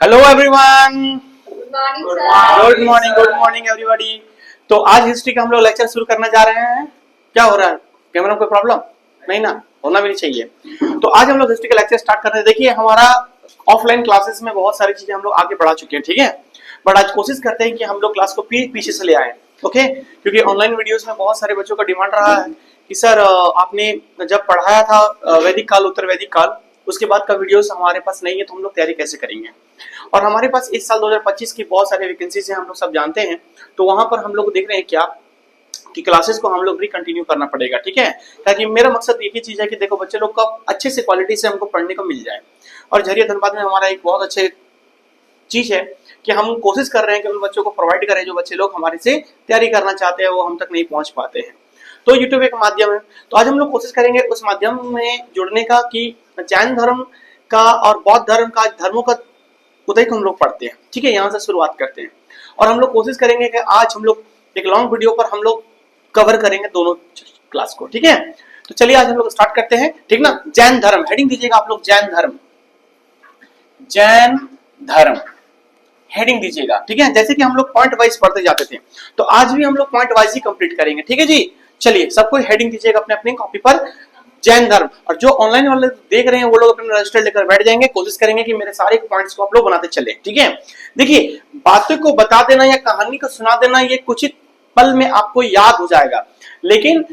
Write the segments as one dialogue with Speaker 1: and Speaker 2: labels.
Speaker 1: Hello everyone,
Speaker 2: good
Speaker 1: good morning everybody. तो आज history का हम लोग लेक्चर शुरू करने जा रहे हैं। क्या हो रहा है? कैमरा में कोई प्रॉब्लम नहीं ना, होना भी नहीं चाहिए। तो आज हम लोग हिस्ट्री का लेक्चर स्टार्ट कर रहे हैं। देखिए, हमारा ऑफलाइन क्लासेस में बहुत सारी चीजें हम लोग आगे बढ़ा चुके हैं, ठीक है। बट आज कोशिश करते हैं कि हम लोग क्लास को पीछे से ले आए, ओके। क्योंकि ऑनलाइन वीडियोस में बहुत सारे बच्चों का डिमांड रहा है कि सर आपने जब पढ़ाया था वैदिक काल उत्तर वैदिक काल, उसके बाद का वीडियोस हमारे पास नहीं है, तो हम लोग तैयारी कैसे करेंगे। और हमारे पास इस साल 2025 की बहुत सारी वैकेंसीज हैं, हम लोग सब जानते हैं। तो वहां पर हम लोग देख रहे हैं क्या कि क्लासेस को हम लोग रिकंटिन्यू करना पड़ेगा, ठीक है। ताकि मेरा मकसद एक ही चीज है कि देखो बच्चे लोग का अच्छे से क्वालिटी से हमको पढ़ने को मिल जाए। और झरिया धनबाद में हमारा एक बहुत अच्छे चीज है कि हम कोशिश कर रहे हैं कि उन बच्चों को प्रोवाइड करें जो बच्चे लोग हमारे से तैयारी करना चाहते हैं, वो हम तक नहीं पहुंच पाते हैं। तो यूट्यूब एक माध्यम है। तो आज हम लोग कोशिश करेंगे उस माध्यम में जुड़ने का कि जैन धर्म का और बौद्ध धर्म का धर्मों का उदय को हम लोग पढ़ते हैं, ठीक है। यहाँ से शुरुआत करते हैं और हम लोग कोशिश करेंगे कि आज हम लोग एक लॉन्ग वीडियो पर हम लोग कवर करेंगे दोनों क्लास को, ठीक है। तो चलिए आज हम लोग स्टार्ट करते हैं, ठीक ना। जैन धर्म हेडिंग दीजिएगा आप लोग, जैन धर्म, जैन धर्म हेडिंग दीजिएगा, ठीक है। जैसे कि हम लोग पॉइंट वाइज पढ़ते जाते थे, तो आज भी हम लोग पॉइंट वाइज ही कंप्लीट करेंगे, ठीक है जी। चलिए सबको हेडिंग दीजिएगा अपने अपने कॉपी पर, जैन धर्म। और जो ऑनलाइन वाले देख रहे हैं वो लोग अपने रजिस्टर लेकर बैठ जाएंगे। कोशिश करेंगे कि मेरे सारे पॉइंट्स को आप लोग बनाते चले, ठीक है। देखिए, बातों को बता देना या कहानी को सुना देना ये कुछ ही पल में आपको याद हो जाएगा, लेकिन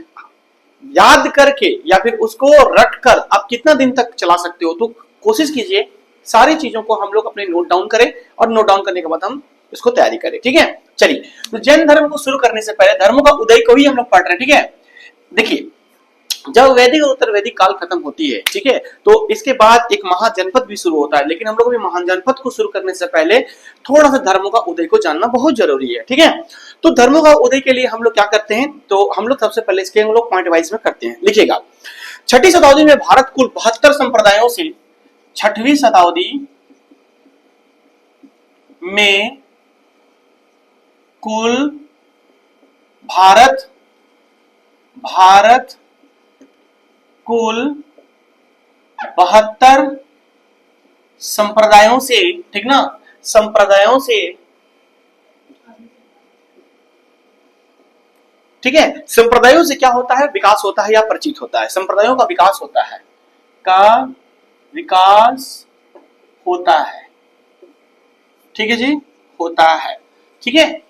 Speaker 1: याद करके या फिर उसको रट कर आप कितना दिन तक चला सकते हो। तो कोशिश कीजिए सारी चीजों को हम लोग अपने नोट डाउन करें और नोट डाउन करने के बाद हम इसको तैयारी करें, ठीक है। चलिए, तो जैन धर्म को शुरू करने से पहले धर्मों का उदय को ही हम लोग पढ़ रहे हैं, ठीक है। देखिए, जब वैदिक और उत्तर वैदिक काल खत्म होती है, ठीक है, तो इसके बाद एक महाजनपद भी शुरू होता है। लेकिन हम लोग भी महाजनपद को शुरू करने से पहले थोड़ा सा धर्मों का उदय को जानना बहुत जरूरी है, ठीक है। तो धर्मों का उदय के लिए हम लोग क्या करते हैं, तो हम लोग सबसे पहले इसके हम लोग पॉइंट वाइज में करते हैं। लिखिएगा, 6वीं शताब्दी में भारत कुल 72 संप्रदायों से 6वीं शताब्दी में कुल भारत कुल 72 संप्रदायों से, ठीक ना, संप्रदायों से, ठीक है। संप्रदायों से क्या होता है? विकास होता है या परिचित होता है। संप्रदायों का विकास होता है, ठीक है जी, होता है, ठीक है।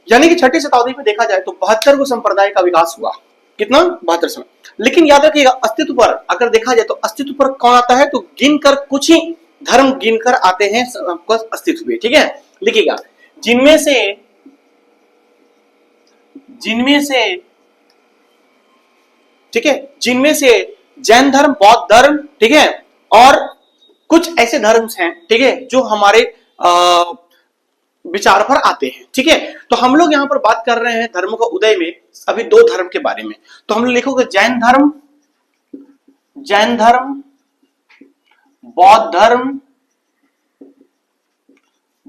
Speaker 1: यानी कि 6वीं शताब्दी में देखा जाए तो 72 को संप्रदाय का विकास हुआ। कितना? 72 समय। लेकिन याद रखिएगा, अस्तित्व पर अगर देखा जाए तो अस्तित्व पर कौन आता है, तो गिनकर कुछ ही धर्म गिनकर आते हैं सबका अस्तित्व में, ठीक है। लिखिएगा, जिनमें से ठीक है, जिनमें से जैन धर्म, बौद्ध धर्म, ठीक है, और कुछ ऐसे धर्म हैं, ठीक है, जो हमारे विचार पर आते हैं, ठीक है। तो हम लोग यहां पर बात कर रहे हैं धर्मों का उदय में अभी 2 धर्म के बारे में। तो हम लोग लिखोगे जैन धर्म, बौद्ध धर्म,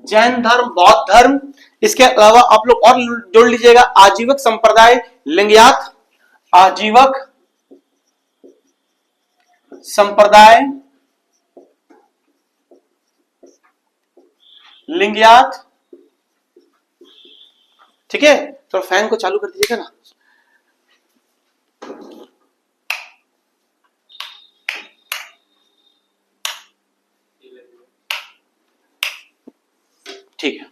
Speaker 1: जैन धर्म, बौद्ध धर्म। इसके अलावा आप लोग और जोड़ लीजिएगा आजीवक संप्रदाय, लिंगयात, आजीवक संप्रदाय, लिंगयात, ठीक है। तो फैन को चालू कर दीजिएगा ना। ठीक है,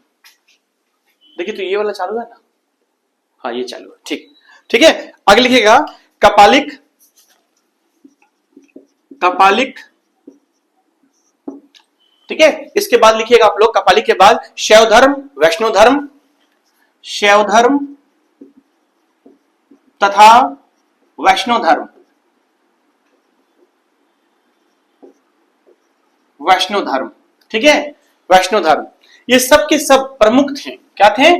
Speaker 1: देखिए तो ये वाला चालू है ना, हाँ ये चालू है, ठीक है। आगे लिखिएगा कपालिक, ठीक है। इसके बाद लिखिएगा आप लोग कपालिक के बाद शैव धर्म, वैष्णव धर्म तथा वैष्णव धर्म, ठीक है। वैष्णव धर्म ये सब के सब प्रमुख थे। क्या थे?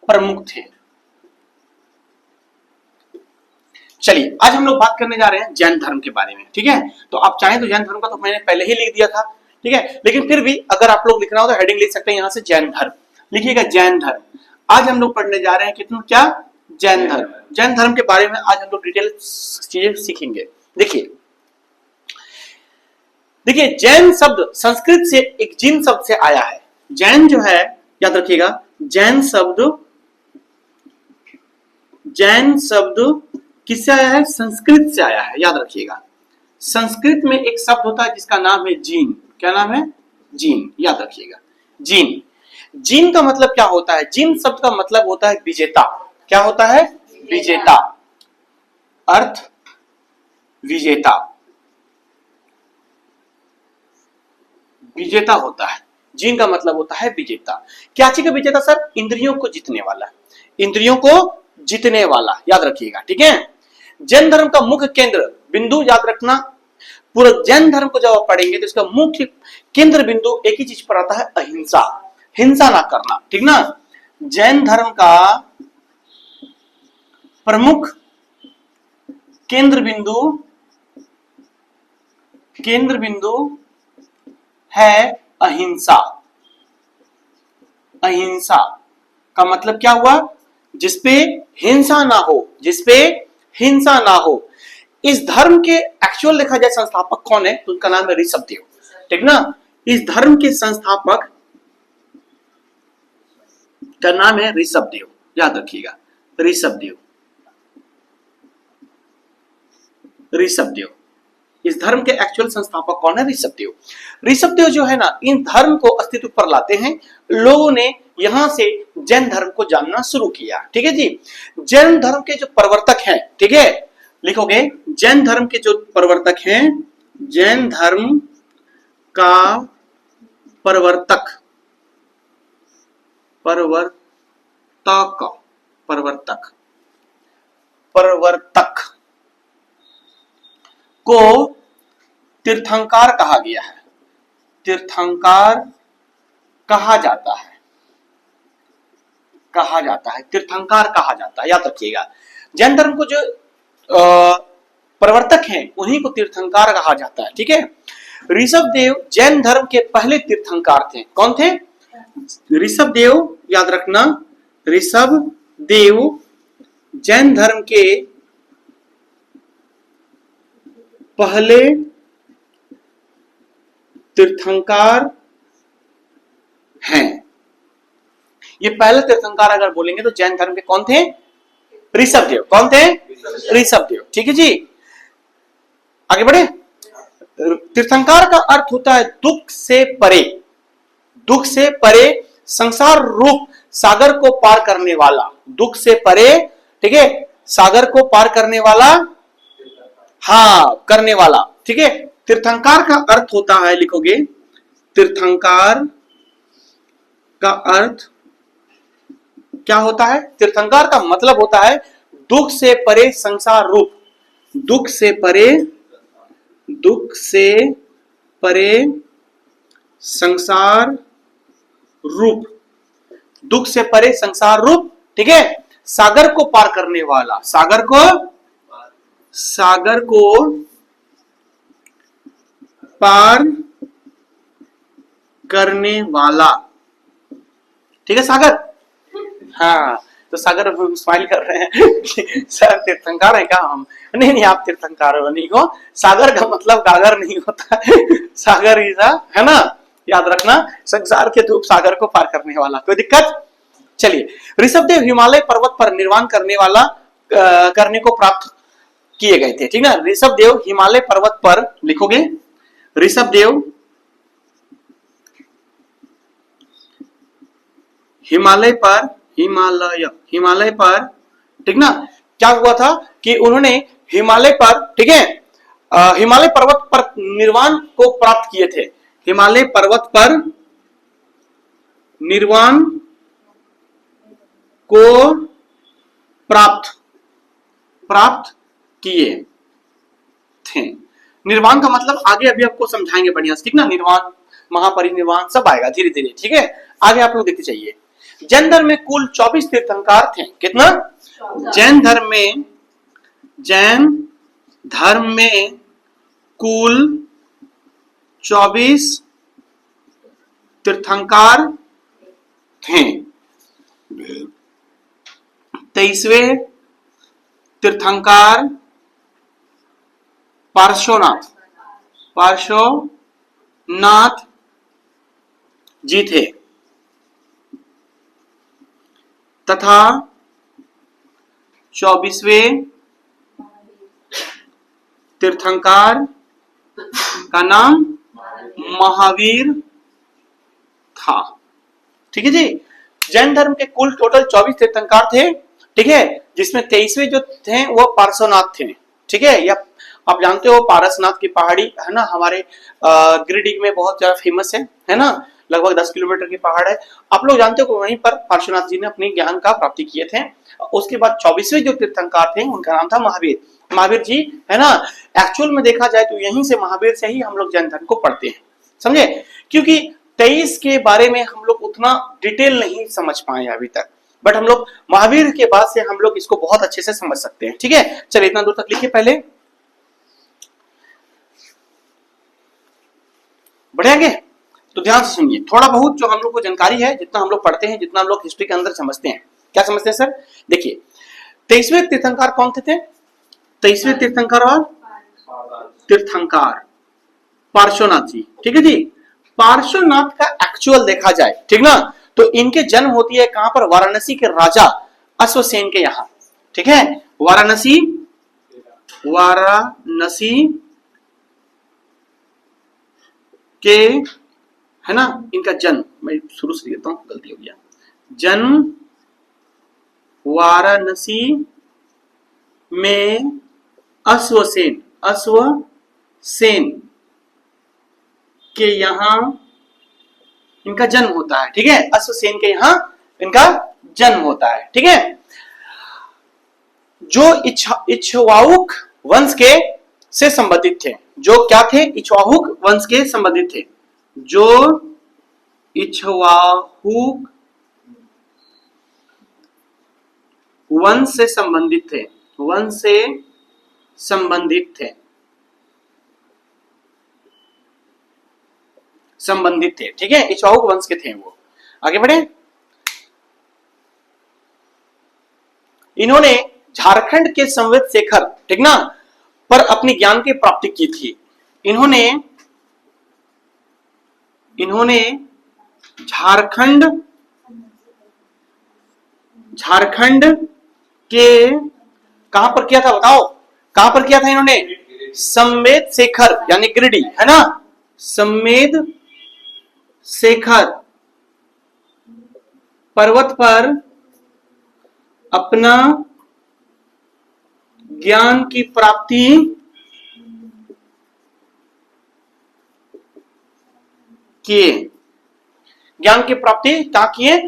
Speaker 1: प्रमुख थे। चलिए आज हम लोग बात करने जा रहे हैं जैन धर्म के बारे में, ठीक है। तो आप चाहें तो जैन धर्म का तो मैंने पहले ही लिख दिया था, ठीक है, लेकिन फिर भी अगर आप लोग लिखना हो तो हेडिंग लिख सकते हैं यहां से जैन धर्म। लिखिएगा जैन धर्म। आज हम लोग पढ़ने जा रहे हैं कितना, क्या? जैन धर्म। जैन धर्म के बारे में आज हम लोग डिटेल चीजें सीखेंगे। देखिए, देखिए जैन शब्द संस्कृत से एक जिन शब्द से आया है। जैन जो है याद रखिएगा, जैन शब्द किससे आया है? संस्कृत से आया है, याद रखिएगा। संस्कृत में एक शब्द होता है जिसका नाम है जीन। क्या नाम है? जीन, याद रखिएगा। जीन, जीन का मतलब क्या होता है? जीन शब्द का मतलब होता है विजेता। क्या होता है? विजेता, अर्थ विजेता, विजेता होता है। जीन का मतलब होता है विजेता। क्या चीज का विजेता सर? इंद्रियों को जीतने वाला, इंद्रियों को जीतने वाला, याद रखिएगा। ठीक है। जैन धर्म का मुख्य केंद्र बिंदु याद रखना, पूरा जैन धर्म को जब आप पढ़ेंगे तो इसका मुख्य केंद्र बिंदु एक ही चीज पर आता है, अहिंसा, हिंसा ना करना। ठीक ना। जैन धर्म का प्रमुख केंद्र बिंदु है अहिंसा। अहिंसा का मतलब क्या हुआ? जिसपे हिंसा ना हो, जिसपे हिंसा ना हो। इस धर्म के एक्चुअल देखा जाए संस्थापक कौन है तो उनका नाम है ऋषभदेव। ठीक ना। इस धर्म के संस्थापक का नाम है ऋषभदेव, याद रखिएगा। ऋषभदेव, ऋषभदेव, इस धर्म के एक्चुअल संस्थापक कौन है? ऋषभदेव। ऋषभदेव जो है ना, इन धर्म को अस्तित्व पर लाते हैं। लोगों ने यहां से जैन धर्म को जानना शुरू किया। ठीक है जी। जैन धर्म के जो प्रवर्तक हैं, ठीक है, लिखोगे, जैन धर्म के जो प्रवर्तक हैं, जैन धर्म का प्रवर्तक, प्रवर्तक को तीर्थंकर कहा गया है। तीर्थंकर कहा जाता है, तीर्थंकर कहा जाता है, याद रखिएगा। जैन धर्म को जो प्रवर्तक हैं उन्हीं को तीर्थंकर कहा जाता है। ठीक है। ऋषभदेव जैन धर्म के पहले तीर्थंकर थे। कौन थे? ऋषभदेव, याद रखना। ऋषभदेव जैन धर्म के पहले तीर्थंकर हैं। ये पहले तीर्थंकर अगर बोलेंगे तो जैन धर्म के कौन थे? ऋषभदेव। कौन थे? ऋषभदेव। ठीक है जी। आगे बढ़े। तीर्थंकर का अर्थ होता है दुख से परे, दुख से परे, संसार रूप सागर को पार करने वाला। दुख से परे, ठीक है, सागर को पार करने वाला, हाँ, करने वाला। ठीक है। तीर्थंकर का अर्थ होता है, लिखोगे, तीर्थंकर का अर्थ क्या होता है? तीर्थंकर का मतलब होता है दुख से परे संसार रूप, दुख से परे, दुख से परे संसार रूप, दुख से परे संसार रूप, ठीक है, सागर को पार करने वाला, सागर को पार करने वाला। ठीक है, सागर। हाँ, तो सागर स्माइल कर रहे हैं सर तीर्थंकर है क्या हम? नहीं, आप तीर्थंकर नहीं हो। सागर का मतलब गागर नहीं होता, सागर ईसा है ना, याद रखना। संसार के धूप सागर को पार करने वाला। कोई दिक्कत? चलिए, ऋषभदेव हिमालय पर्वत पर निर्वाण करने को प्राप्त किए गए थे। ठीक ना। ऋषभदेव हिमालय पर्वत पर, लिखोगे, ऋषभदेव हिमालय पर, ठीक ना। क्या हुआ था कि उन्होंने हिमालय पर, ठीक है, हिमालय पर्वत पर निर्वाण को प्राप्त किए थे। हिमालय पर्वत पर निर्वाण को प्राप्त किए थे। निर्वाण का मतलब आगे अभी आपको समझाएंगे बढ़िया से, ठीक ना। निर्वाण, महापरिनिर्वाण सब आएगा धीरे धीरे। ठीक है, आगे आप लोग देखते चाहिए। जैन धर्म में कुल 24 तीर्थंकर थे। कितना? जैन धर्म में कुल 24 तीर्थंकर थे। 23वें तीर्थंकर पार्श्वनाथ नाथ जी थे तथा 24वें तीर्थंकर का नाम महावीर था। ठीक है जी। जैन धर्म के कुल टोटल 24 तीर्थंकर थे, ठीक है, जिसमें 23वें जो थे वो पार्श्वनाथ थे। ठीक है, या आप जानते हो पारसनाथ की पहाड़ी है ना, हमारे गिरिडीह में बहुत ज्यादा फेमस है ना, लगभग 10 किलोमीटर की पहाड़ है। आप लोग जानते हो कि वहीं पर पार्श्वनाथ जी ने अपने ज्ञान का प्राप्ति किए थे। उसके बाद 24वें जो तीर्थंकर थे उनका नाम था महावीर, महावीर जी, है ना। एक्चुअल में देखा जाए तो यहीं से महावीर से ही हम लोग जैन धर्म को पढ़ते हैं, समझे, क्योंकि 23 के बारे में हम लोग उतना डिटेल नहीं समझ पाए अभी तक, बट हम लोग महावीर के बाद से हम लोग इसको बहुत अच्छे से समझ सकते हैं। ठीक है, चलिए इतना दूर तक लिखिए पहले, बढ़ेंगे तो ध्यान से सुनिए। थोड़ा बहुत जो हम लोग को जानकारी है, जितना हम लोग पढ़ते हैं, जितना हम लोग हिस्ट्री के अंदर समझते हैं, क्या समझते हैं सर। देखिए 23वें तीर्थंकर कौन थे? 23वें तीर्थंकर और तीर्थंकर पार्श्वनाथ जी। ठीक है जी। पार्श्वनाथ का एक्चुअल देखा जाए, ठीक ना, तो इनके जन्म होती है कहां पर? वाराणसी के राजा अश्वसेन के यहां। ठीक है, वाराणसी के, है ना, इनका जन्म, मैं शुरू से देता हूं, गलती हो गया, जन्म वाराणसी में अश्वसेन के यहां इनका जन्म होता है। ठीक है, अश्वसेन के यहां इनका जन्म होता है। ठीक है, जो इक्ष्वाकुक वंश के से संबंधित थे, जो क्या थे? इक्ष्वाकुक वंश के संबंधित थे, जो इक्ष्वाकुक वंश से संबंधित थे, वंश से संबंधित थे, संबंधित थे। ठीक है, इक्ष्वाकुक वंश के थे वो। आगे बढ़े, इन्होंने झारखंड के संवेद शेखर, ठीक ना, पर अपनी ज्ञान की प्राप्ति की थी। इन्होंने झारखंड के कहां पर किया था बताओ? कहां पर किया था इन्होंने? संवेद शेखर यानी गिरिडीह, है ना, संवेद शेखर पर्वत पर अपना ज्ञान की प्राप्ति किए। ज्ञान की प्राप्ति कहां किए?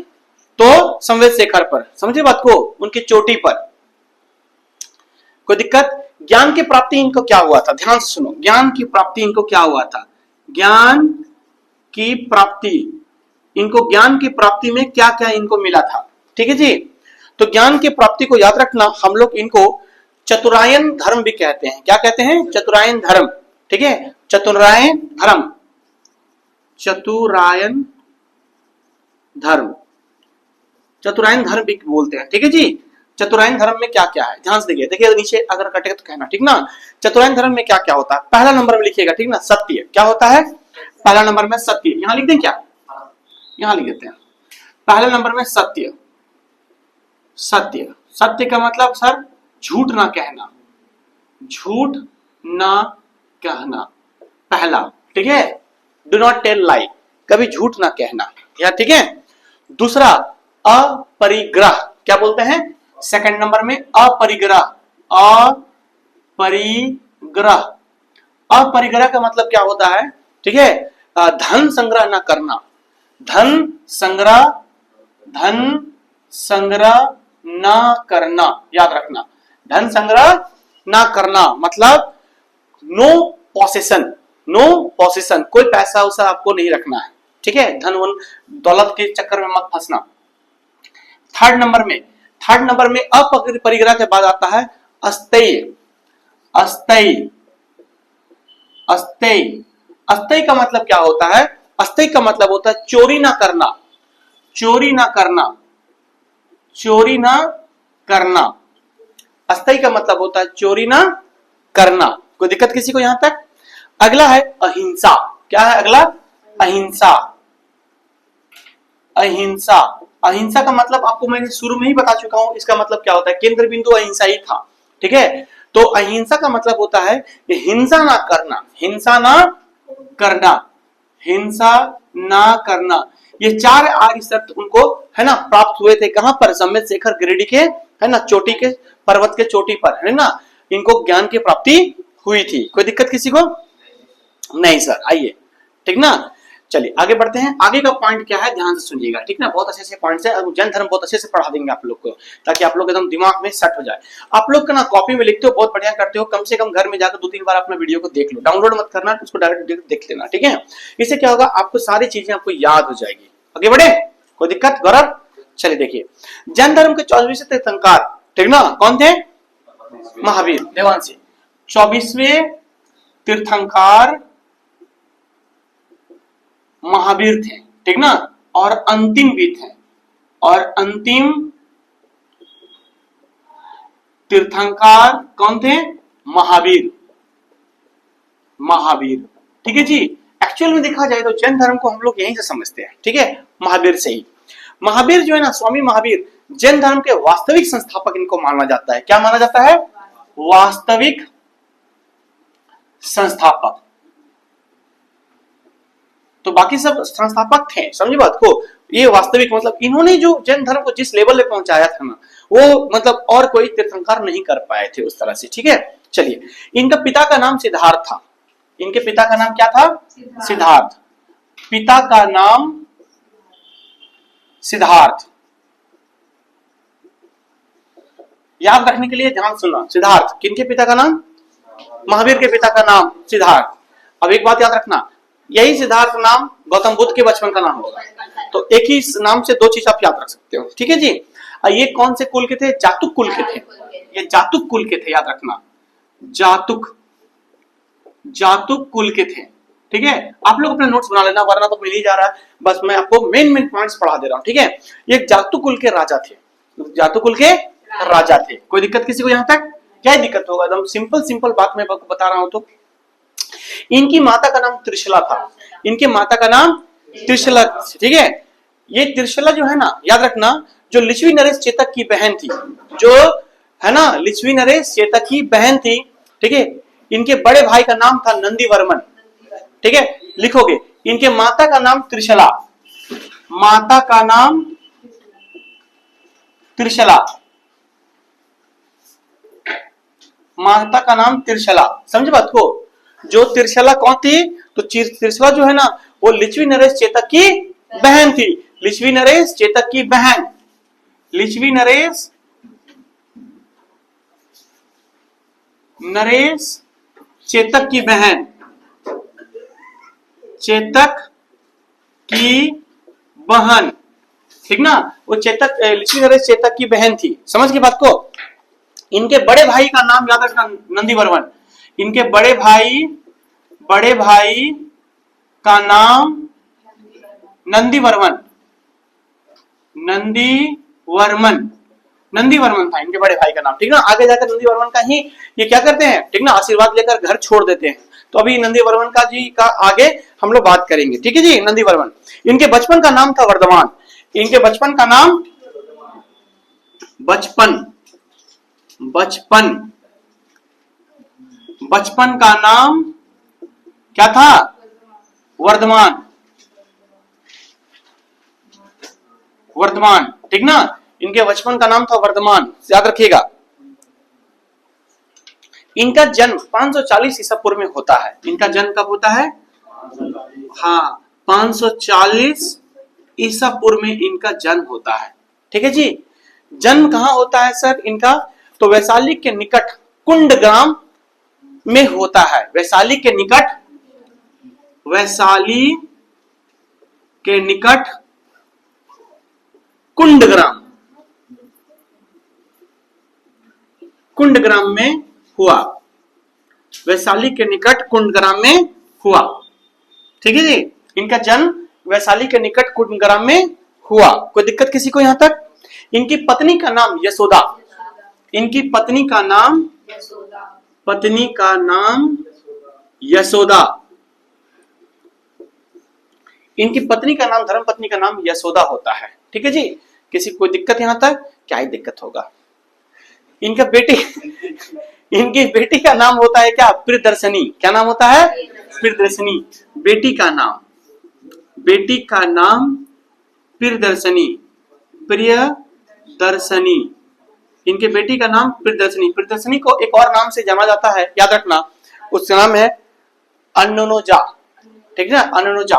Speaker 1: तो संवेद शेखर पर, समझे बात को, उनकी चोटी पर। कोई दिक्कत? ज्ञान की प्राप्ति इनको क्या हुआ था? ध्यान से सुनो, ज्ञान की प्राप्ति इनको क्या हुआ था? ज्ञान की प्राप्ति, इनको ज्ञान की प्राप्ति में क्या क्या इनको मिला था? ठीक है जी। तो ज्ञान की प्राप्ति को याद रखना, हम लोग इनको चतुरायन धर्म भी कहते हैं। क्या कहते हैं? चतुरायन धर्म। ठीक है, चतुरायन धर्म, चतुरायन धर्म, चतुरायन धर्म भी बोलते हैं। ठीक है जी। चतुरायन धर्म में क्या क्या है ध्यान से देखिए, देखिए नीचे अगर कटेगा तो कहना, ठीक ना। चतुरायन धर्म में क्या क्या होता है? पहला नंबर में लिखिएगा, ठीक ना, सत्य। क्या होता है पहला नंबर में? सत्य। यहां लिख दें क्या? यहां लिख देते हैं पहले नंबर में सत्य। सत्य, सत्य का मतलब सर झूठ ना कहना, झूठ ना कहना, पहला। ठीक है, डू नॉट टेल लाई, कभी झूठ ना कहना, या ठीक है। दूसरा अपरिग्रह, क्या बोलते हैं? सेकंड नंबर में अपरिग्रह। अपरिग्रह, अपरिग्रह का मतलब क्या होता है? ठीक है, धन संग्रह ना करना, धन संग्रह ना करना, याद रखना, धन संग्रह ना करना मतलब नो पॉसेशन, नो पॉसेशन, कोई पैसा उसा आपको नहीं रखना है। ठीक है, धन वन दौलत के चक्कर में मत फंसना। थर्ड नंबर में अपरिग्रह के बाद आता है अस्तेय। अस्तेय, अस्तेय, अस्तेय का मतलब क्या होता है? अस्तेय का मतलब होता है चोरी ना करना, चोरी ना करना, चोरी ना करना। अस्तेय का मतलब होता है चोरी ना करना। कोई दिक्कत किसी को यहां तक? अगला है अहिंसा। क्या है अगला? अहिंसा। अहिंसा, अहिंसा का मतलब आपको मैंने शुरू में ही बता चुका हूं, इसका मतलब क्या होता है? केंद्र बिंदु अहिंसा ही था, ठीक है। तो अहिंसा का मतलब होता है कि हिंसा ना करना, हिंसा ना करना, हिंसा ना करना। ये 4 आर्य सत्य उनको है ना प्राप्त हुए थे, कहां पर? सम्यक शेखर गिरिडीह के है ना चोटी के, पर्वत के चोटी पर है ना, इनको ज्ञान की प्राप्ति हुई थी। कोई दिक्कत किसी को? नहीं सर, आइए, ठीक ना। चलिए आगे बढ़ते हैं। आगे का पॉइंट क्या है, ध्यान से सुनिएगा, ठीक ना। बहुत अच्छे से पॉइंट्स है, जैन धर्म बहुत अच्छे से पढ़ा देंगे आप लोग को, ताकि आप लोग एकदम दिमाग में सेट हो जाए। आप लोग का ना कॉपी में लिखते हो, बहुत बढ़िया करते हो, कम से कम घर में जाकर 2-3 बार अपना वीडियो को देख लो, डाउनलोड मत करना, उसको डायरेक्ट देख लेना, ठीक है। इससे क्या होगा, आपको सारी चीजें आपको याद हो जाएगी। आगे बढ़े, कोई दिक्कत? गौरव, चलिए देखिए, जैन धर्म के 24वें तीर्थंकर, ठीक ना, कौन थे? महावीर। देवांशी 24वें तीर्थंकर महावीर थे, ठीक ना, और अंतिम भी थे, और अंतिम तीर्थंकर कौन थे? महावीर। महावीर, ठीक है जी। एक्चुअल में देखा जाए तो जैन धर्म को हम लोग यहीं से समझते हैं, ठीक है, महावीर से ही। महावीर जो है ना, स्वामी महावीर जैन धर्म के वास्तविक संस्थापक इनको माना जाता है। क्या माना जाता है? वास्तविक संस्थापक। तो बाकी सब संस्थापक थे, समझे बात को। ये वास्तविक मतलब इन्होंने जो जैन धर्म को जिस लेवल पे पहुंचाया था ना, वो मतलब और कोई तीर्थंकर नहीं कर पाए थे उस तरह से, ठीक है। चलिए, इनका पिता का नाम सिद्धार्थ था। इनके पिता का नाम क्या था? सिद्धार्थ। पिता का नाम सिद्धार्थ। याद रखने के लिए ध्यान सुनना, सिद्धार्थ किनके पिता का नाम? महावीर के पिता का नाम सिद्धार्थ। अब एक बात याद रखना, यही सिद्धार्थ नाम गौतम बुद्ध के बचपन का नाम होगा। तो एक ही नाम से 2 चीज आप याद रख सकते हो, ठीक है जी। ये कौन से कुल के थे? जातुक कुल के थे। ये जातुक कुल के थे, याद रखना, जातुक, जातुक कुल के थे, ठीक है। आप लोग अपने नोट्स बना लेना, वरना तो मिल ही जा रहा है, बस मैं आपको मेन पॉइंट्स पढ़ा दे रहा हूं, ठीक है। ये जातुक कुल के राजा थे, जातुक कुल के राजा थे। कोई दिक्कत किसी को यहां तक? क्या दिक्कत होगा? एकदम सिंपल बात मैं आपको बता रहा हूं। तो इनकी माता का नाम त्रिशला था। इनके माता का नाम त्रिशला, ठीक है। ये त्रिशला जो है ना, याद रखना, जो लिच्छवी नरेश चेतक की बहन थी, जो है ना लिच्छवी नरेश चेतक की बहन थी, ठीक है। इनके बड़े भाई का नाम था नंदीवर्मन, ठीक है, लिखोगे। इनके माता का नाम त्रिशला, माता का नाम त्रिशला, माता का नाम त्रिशला, समझे बात को। जो त्रिशला कौन थी? तो त्रिशला जो है ना, वो लिच्छवी नरेश चेतक की बहन थी। लिच्छवी नरेश चेतक की बहन, लिच्छवी नरेश चेतक की बहन, चेतक की बहन, ठीक ना। वो चेतक, लिच्छवी नरेश चेतक की बहन थी, समझ की बात को। इनके बड़े भाई का नाम याद रखना, नंदीवर्मन। इनके बड़े भाई का नाम नंदीवर्मन, नंदीवर्मन था इनके बड़े भाई का नाम, ठीक ना। आगे जाकर नंदीवर्मन का ही ये क्या करते हैं, ठीक ना, आशीर्वाद लेकर घर छोड़ देते हैं। तो अभी नंदीवर्मन का जी का आगे हम लोग बात करेंगे, ठीक है जी। नंदीवर्मन, इनके बचपन का नाम था वर्धमान। इनके बचपन का नाम, बचपन का नाम क्या था? वर्धमान, वर्धमान, ठीक ना। इनके बचपन का नाम था वर्धमान, याद रखिएगा। इनका जन्म 540 ईसा पूर्व में होता है। इनका जन्म कब होता है? हाँ, 540 ईसा पूर्व में इनका जन्म होता है, ठीक है जी। जन्म कहां होता है सर इनका? तो वैशाली के निकट कुंडग्राम में होता है। वैशाली के निकट, वैशाली के निकट कुंडग्राम, कुंडग्राम में हुआ। वैशाली के निकट कुंडग्राम में हुआ, ठीक है जी। इनका जन्म वैशाली के निकट कुंडग्राम में हुआ। कोई दिक्कत किसी को यहां तक? इनकी पत्नी का नाम यशोदा। इनकी पत्नी का नाम यशोदा। इनकी पत्नी का नाम, धर्म पत्नी का नाम यशोदा होता है। ठीक है जी, किसी को कोई दिक्कत यहां तक? क्या ही दिक्कत होगा। इनका बेटी इनकी बेटी का नाम होता है क्या? प्रियदर्शनी। क्या नाम होता है? प्रियदर्शनी। बेटी का नाम प्रियदर्शनी। प्रियदर्शनी, इनके बेटी का नाम प्रियदर्शनी। प्रियदर्शनी को एक और नाम से जाना जाता है, याद रखना, उसका नाम है अनुनोजा। ठीक है ना, अनुनोजा।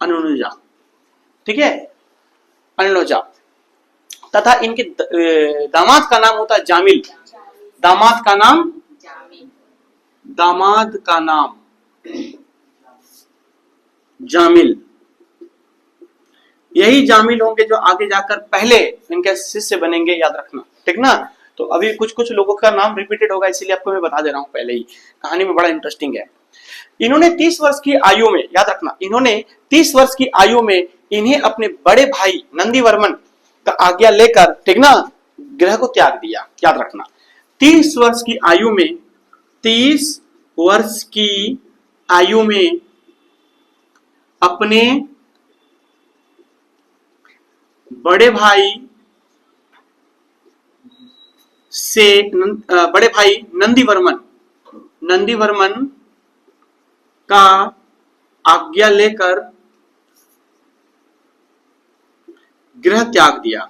Speaker 1: अनुनोजा। ठीक है, अनुनोजा। तथा इनके दामाद का नाम होता है जामिल। दामाद का नाम जामिल। यही जामिल होंगे जो आगे जाकर पहले इनके शिष्य बनेंगे, याद रखना। ठीक ना, तो अभी कुछ लोगों का नाम रिपीटेड होगा, इसीलिए आपको मैं बता दे रहा हूं पहले ही, कहानी में बड़ा इंटरेस्टिंग है। इन्होंने 30 वर्ष की आयु में, याद रखना, इन्होंने 30 वर्ष की आयु में इन्हें अपने बड़े भाई नंदीवर्मन का आज्ञा लेकर, ठीक ना, गृह को त्याग दिया। याद रखना, 30 वर्ष की आयु में, 30 वर्ष की आयु में अपने बड़े भाई से, बड़े भाई नंदीवर्मन का आज्ञा लेकर गृह त्याग दिया।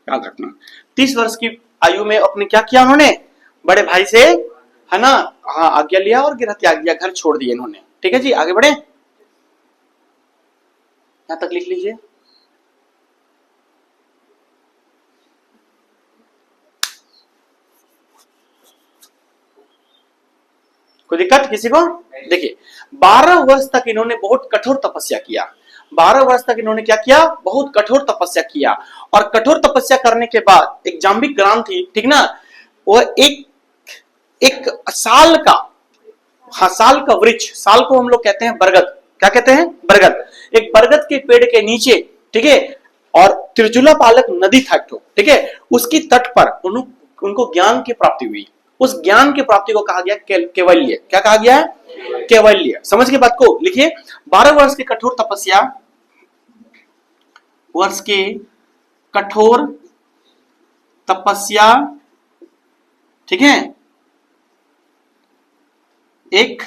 Speaker 1: याद रखना, 30 वर्ष की आयु में अपने क्या किया उन्होंने? बड़े भाई से, है ना, हाँ, आज्ञा लिया और गृह त्याग दिया, घर छोड़ दिए इन्होंने। ठीक है जी, आगे बढ़े, यहां तक लिख लीजिए। कोई दिक्कत किसी को? देखिए, 12 वर्ष तक इन्होंने बहुत कठोर तपस्या किया। 12 वर्ष तक इन्होंने क्या किया? बहुत कठोर तपस्या किया। और कठोर तपस्या करने के बाद एक जाम्बिक ग्राम थी, ठीक ना, वो एक साल का, हाँ, साल का वृक्ष, साल को हम लोग कहते हैं बरगद। क्या कहते हैं? बरगद। एक बरगद के पेड़ के नीचे, ठीक है, और त्रिजुला पालक नदी था, ठीक है, उसकी तट पर उनको ज्ञान की प्राप्ति हुई। उस ज्ञान की प्राप्ति को कहा गया केवल्य। क्या कहा गया है? केवल्य। समझ के बात को लिखिए। 12 वर्ष की कठोर तपस्या, ठीक है, एक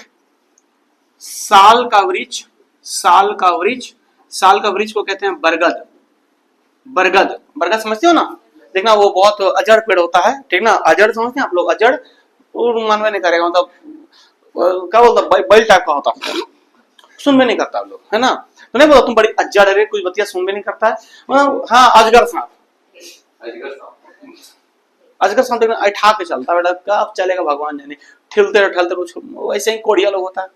Speaker 1: साल का वृक्ष को कहते हैं बरगद। बरगद समझते हो ना? देखना, वो बहुत अजड़ पेड़ होता है, ठीक ना, अजड़ समझते हैं आप लोग? अजड़ वो मानवे नहीं करेगा, मतलब क्या बोलता, बैल टाइप का होता, सुन भी नहीं करता आप लोग, है ना? तो नहीं बोला तुम बड़ी अजड़ है, कुछ बतिया सुन भी नहीं करता है। हाँ, अजगर सांप देखना, ऐठा के चलता बेटा, कब चलेगा भगवान जाने, ठिलते ठलते कुछ वैसे ही कोढ़िया लोग होता है,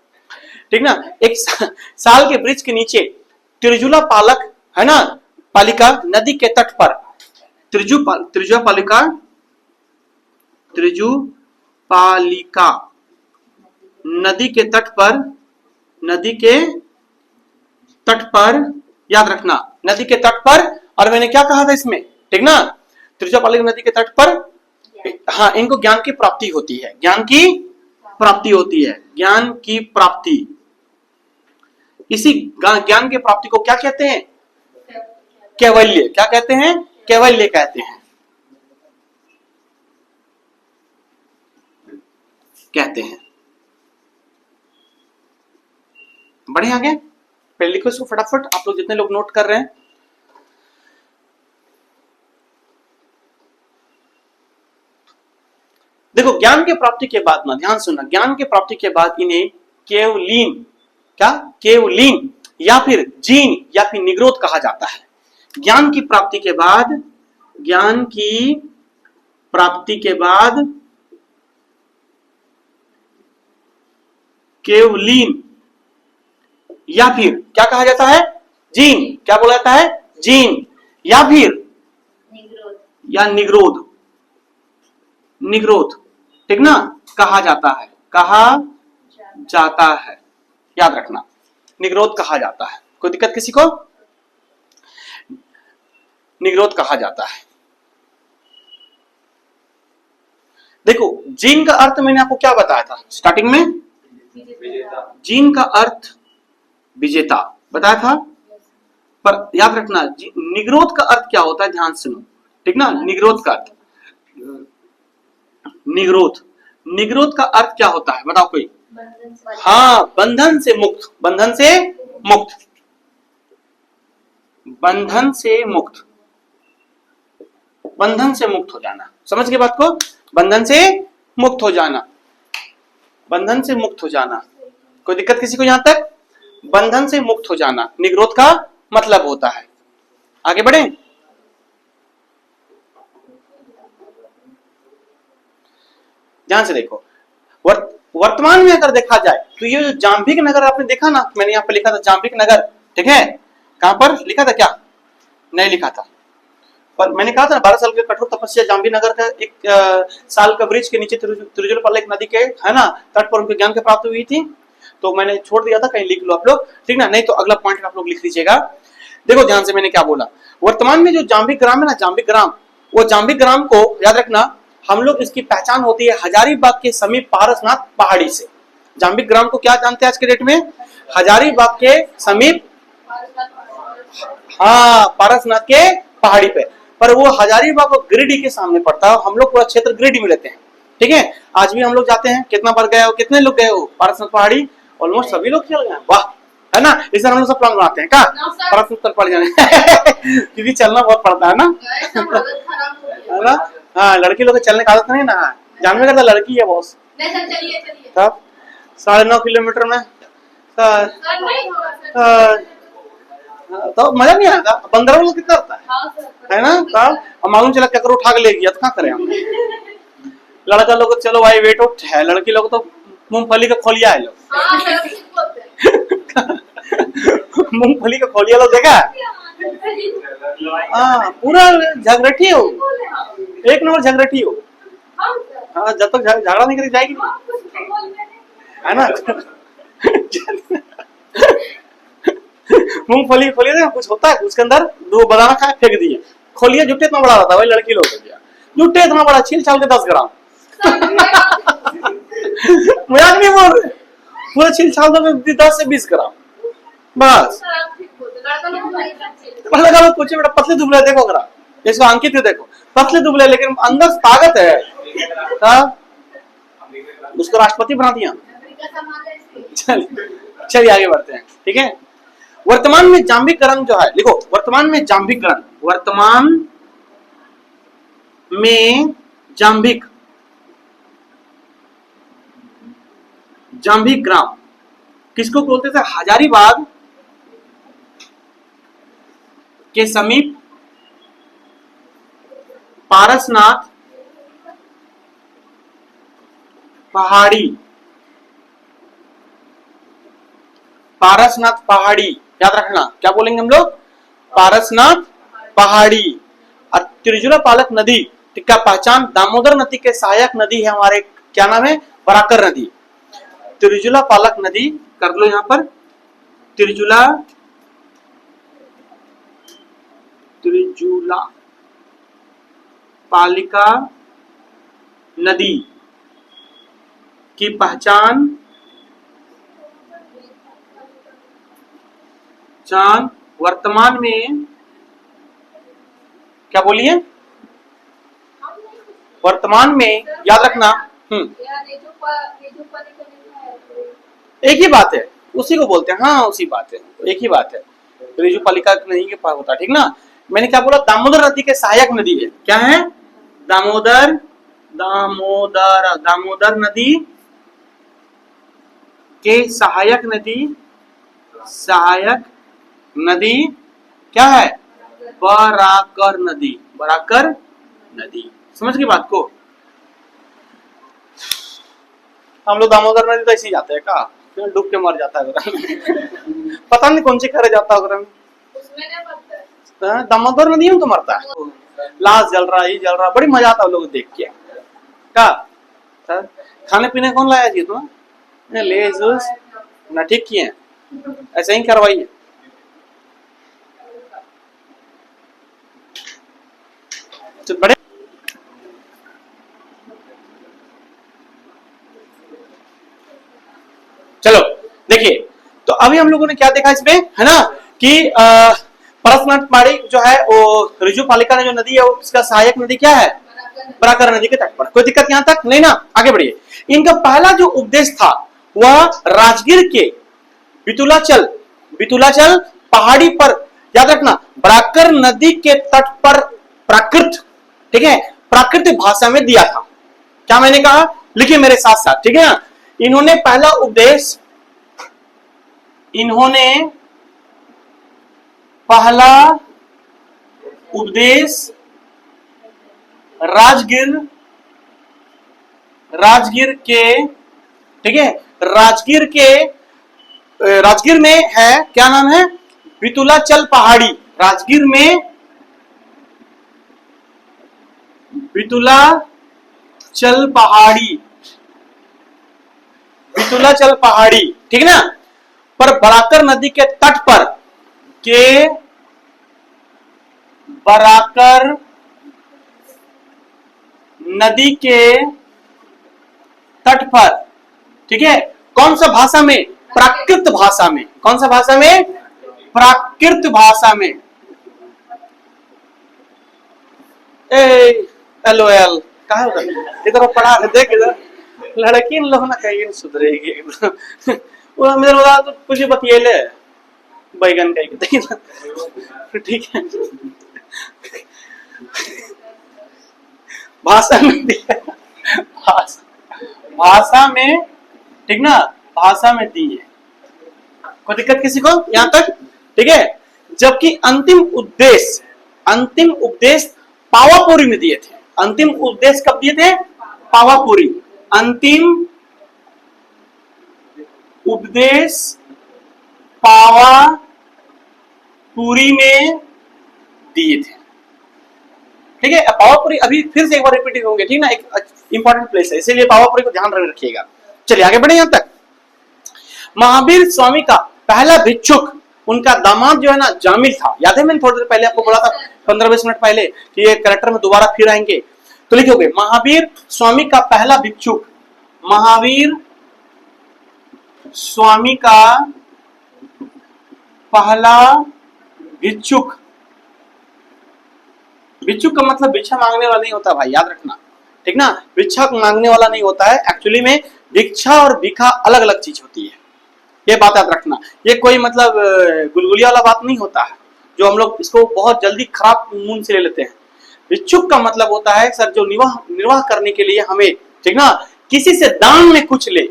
Speaker 1: ठीक ना। एक साल के वृक्ष के नीचे त्रिजुला पालक, है ना, पालिका नदी के तट पर, त्रिजुला पालिका नदी के तट पर, याद रखना, नदी के तट पर। और मैंने क्या कहा था इसमें, ठीक ना, त्रिजुला पालिका नदी के तट पर, हाँ, इनको ज्ञान की प्राप्ति होती है। ज्ञान की प्राप्ति, इसी ज्ञान की प्राप्ति को क्या कहते हैं? कैवल्य। क्या कहते हैं? कैवल्य कहते हैं। बढ़े आगे, पहले लिखो इसको फटाफट, आप लोग जितने लोग नोट कर रहे हैं। देखो, ज्ञान के प्राप्ति के बाद ना, ध्यान सुनना, ज्ञान के प्राप्ति के बाद इन्हें केवलीन या फिर जीन या फिर निग्रोध कहा जाता है। ज्ञान की प्राप्ति के बाद केवलीन या फिर क्या कहा जाता है? जीन। क्या बोला जाता है? जीन या फिर निग्रोध, ठीक ना, कहा जाता है। याद रखना, निग्रोध कहा जाता है। कोई दिक्कत किसी को? निग्रोध कहा जाता है। देखो जीन का अर्थ मैंने आपको क्या बताया था स्टार्टिंग में, जीन का अर्थ विजेता बताया था। पर याद रखना निग्रोध का अर्थ क्या होता है, ध्यान सुनो, ठीक ना। निग्रोध का अर्थ, निग्रोध, निग्रोध का अर्थ क्या होता है बताओ कोई। हाँ, बंधन से मुक्त, बंधन से मुक्त, बंधन से मुक्त, बंधन से मुक्त हो जाना। समझ गए बात को, बंधन से मुक्त हो जाना, बंधन से मुक्त हो जाना। कोई दिक्कत किसी को यहां तक, बंधन से मुक्त हो जाना निग्रोध का मतलब होता है। आगे बढ़े, ध्यान से देखो। वर्तमान में अगर देखा जाए तो ये जो जाम्बिक नगर आपने देखा ना, मैंने यहां पर लिखा था जाम्बिक नगर, ठीक है। कहां पर लिखा था, क्या नहीं लिखा था, पर मैंने कहा था 12 साल के कठोर तपस्या जाम्बी नगर का एक साल का वृक्ष के नीचे तिरुजुलपाला नदी के है ना तट पर उनको ज्ञान की प्राप्ति हुई थी। तो मैंने छोड़ दिया था, कहीं लिख लो आप लोग, ठीक ना, नहीं तो अगला पॉइंट आप लोग लिख लीजिएगा। देखो ध्यान से मैंने क्या बोला, वर्तमान में जो जाम्बिक ग्राम है ना, जाम्बिक ग्राम, वो जाम्बिक ग्राम को याद रखना, हम लोग इसकी पहचान होती है हजारीबाग के समीप पारसनाथ पहाड़ी से। जाम्बिक ग्राम को क्या जानते हैं आज के डेट में, हजारीबाग के समीप, हाँ पारसनाथ के पहाड़ी पे, पर वो हजारीबाग और गिरिडीह के सामने पड़ता है। हम लोग पूरा क्षेत्र गिरिडीह में लेते हैं, ठीक है। आज भी हम लोग जाते हैं, कितना बार गए हो, कितने लोग गए हो पारसनाथ पहाड़ी, ऑलमोस्ट सभी लोग चल गए, वाह, है ना। इस हम लोग सब प्लान बनाते हैं क्या पारसनाथ पहाड़ी जाने क्योंकि चलना बहुत पड़ता है ना, है ना। हाँ, लड़की लोग के चलने का आदत नहीं ना, जानवे करता लड़की है बॉस। तब 9.5 किलोमीटर में तो मजा नहीं आएगा, 15 लोग कितना होता है ना। तब मालूम चला क्या करो, उठा के ले गया तो क्या करें हम। लड़का लोग चलो भाई वेट उठ है, लड़की लोग तो मूंगफली का खोलिया है लोग मूंगफली का खोलिया लोग देखा, हाँ पूरा झगड़ठी हो, एक नंबर झगड़ठी हो। हाँ, जब तक झगड़ा नहीं करी जाएगी है ना मूंगफली खोलिए ना, कुछ होता है उसके अंदर, दो बनाना खाए फेंक दिए, खोलिए जुट्टे इतना बड़ा रहता है, भाई लड़की लोग जुट्टे इतना बड़ा, छील छाल के 10 ग्राम मजाक नहीं बोल रहे, पूरा छील छाल दो 10 से 20 ग्राम बस। लड़का लोग पूछे बेटा पतले दुबले देखो, अगर इसको अंकित है देखो, पतले दुबले लेकिन अंदर ताकत है, उसको राष्ट्रपति बना दिया। चलिए आगे बढ़ते हैं, ठीक है। वर्तमान में जाम्बिक ग्राम जो है, देखो वर्तमान में जाम्बिक ग्राम, वर्तमान में जाम्बिक जाम्बिक ग्राम किसको बोलते थे, हजारीबाग के समीप पारसनाथ पहाड़ी, पारसनाथ पहाड़ी याद रखना, क्या बोलेंगे हम लोग, पारसनाथ पहाड़ी। और तिरुजुलापालक नदी का पहचान दामोदर नदी के सहायक नदी है हमारे, क्या नाम है, बराकर नदी। तिरुजुलापालक नदी कर लो यहां पर, तिरुजुला पालिका नदी की पहचान वर्तमान में, क्या बोलिए, वर्तमान में याद रखना, एक ही बात है, उसी को बोलते हैं, हाँ उसी बात है, एक ही बात है, रिजु पालिका नहीं के पास होता, ठीक ना। मैंने क्या बोला, दामोदर नदी के सहायक नदी है, क्या है, दामोदर दामोदर दामोदर नदी के सहायक नदी क्या है, बराकर नदी, बराकर नदी। समझ गई बात को, हम लोग दामोदर नदी तो ऐसे ही जाते हैं का, डूब के मर जाता है पता नहीं कौन सी करे जाता है, दामोदर नदी में तो मरता है, लाश जल रहा, ये जल रहा, बड़ी मजा आता है लोग देख के का। खाने पीने कौन लाया जी तुम्हें, ले जूस ना, ठीक किए ऐसे ही करवाइए। बड़े देखिए, तो अभी हम लोगों ने क्या देखा इसमें, है ना, कि परसनाथपाड़ी जो है वो ऋजुपालिका जो नदी है उसका सहायक नदी क्या है, बराकर नदी के तट पर। कोई दिक्कत यहां तक नहीं ना, आगे बढ़िए। इनका पहला जो उपदेश था वह राजगीर के बितुलाचल पहाड़ी पर, याद रखना, बराकर नदी के तट पर प्राकृत, ठीक है, प्राकृतिक भाषा में दिया था। क्या मैंने कहा, लिखिए मेरे साथ साथ, ठीक है ना। इन्होंने पहला उपदेश राजगीर के, ठीक है, राजगीर में है, क्या नाम है, बितुलाचल पहाड़ी। राजगीर में बितुलाचल पहाड़ी, ठीक है ना, पर बराकर नदी के तट पर, बराकर नदी के तट पर, ठीक है, कौन सा भाषा में, प्राकृत भाषा में। कौन सा भाषा में, प्राकृत भाषा में। LOL कहा इधर पढ़ा देख, इधर लड़की लोग ना कहीं सुधरेगी वो मेरे बोला तो कुछ बतिएले बैगन का, ठीक है, भाषा में भाषा में, ठीक ना, भाषा में दी है। कोई दिक्कत किसी को यहां तक, ठीक है। जबकि अंतिम उपदेश पावापुरी में दिए थे। अंतिम उपदेश कब दिए थे, पावापुरी। अंतिम उपदेश पावापुरी में दिए थे, ठीक है। पावापुरी अभी फिर से एक बार रिपीट होंगे, ठीक ना, एक इंपॉर्टेंट प्लेस है, इसीलिए पावापुरी को ध्यान रखिएगा। चलिए आगे बढ़े। यहां तक महावीर स्वामी का पहला भिक्षुक, उनका दामाद जो है ना जामिल था। याद है मैंने थोड़ी देर पहले आपको बोला था, 15-20 मिनट पहले, कि ये कैरेक्टर में दोबारा फिर आएंगे। तो लिखोगे महावीर स्वामी का पहला भिक्षुक, महावीर स्वामी का पहला भिक्षुक। भिक्षुक का मतलब भिक्षा मांगने वाला नहीं होता भाई, याद रखना, ठीक ना, भिक्षा मांगने वाला नहीं होता है। एक्चुअली में भिक्षा और भिखा अलग अलग चीज होती है, ये बात याद रखना। ये कोई मतलब गुलगुलिया वाला बात नहीं होता है, जो हम लोग इसको बहुत जल्दी खराब मुंह से ले लेते हैं। भिक्षुक का मतलब होता है सर जो निर्वाह करने के लिए हमें, ठीक ना, किसी से दान में कुछ ले,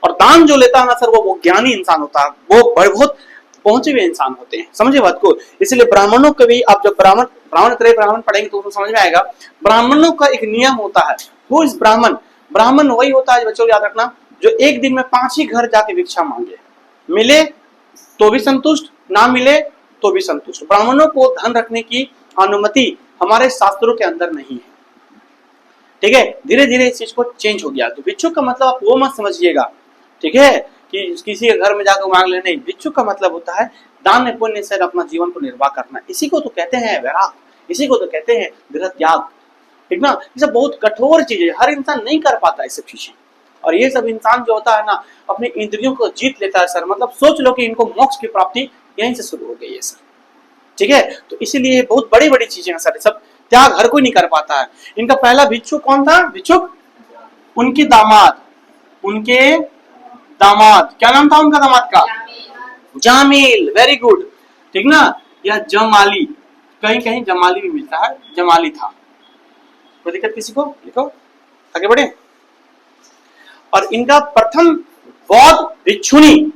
Speaker 1: और दान जो लेता है ना सर वो ज्ञानी इंसान होता है, वो बहुत पहुंचे हुए इंसान होते हैं, समझे बात को। इसलिए ब्राह्मणों को भी, आप जब ब्राह्मण पढ़ेंगे तो उसको समझ में आएगा। ब्राह्मणों का एक नियम होता है, वो इस ब्राह्मण वही होता है, बच्चों याद रखना, जो एक दिन में 5 ही घर जाके भिक्षा मांगे, मिले तो भी संतुष्ट, ना मिले तो भी संतुष्ट। ब्राह्मणों को धन रखने की अनुमति हमारे शास्त्रों के अंदर नहीं है, ठीक है। धीरे धीरे इस चीज को चेंज हो गया। तो भिक्षुक का मतलब आप वो मत समझिएगा, ठीक है, कि किसी के घर में जाकर मांग ले, नहीं। भिक्षुक का मतलब होता है दान पुण्य से अपना जीवन को निर्वाह करना। इसी को तो कहते हैं वैराग, इसी को तो कहते हैं गृह त्याग, ठीक ना। ये सब बहुत कठोर चीज है, हर इंसान नहीं कर पाता ये सब चीजें। और ये सब इंसान जो होता है ना, अपने इंद्रियों को जीत लेता है सर। मतलब सोच लो कि इनको मोक्ष की प्राप्ति यहीं से शुरू हो गई है सर, ठीक है। तो इसीलिए बहुत बड़ी बड़ी चीजें हैं सर, सब त्याग हर कोई नहीं कर पाता है। इनका पहला भिक्षुक कौन था, भिक्षुक उनके दामाद, क्या नाम था उनका दामाद का, जामिल, वेरी गुड, ठीक ना, या जमाली, कहीं कहीं जमाली भी मिलता है, जमाली था। कोई दिक्कत किसी को, लिखो आगे बढ़े। और इनका प्रथम बौद्ध भिक्षुणी,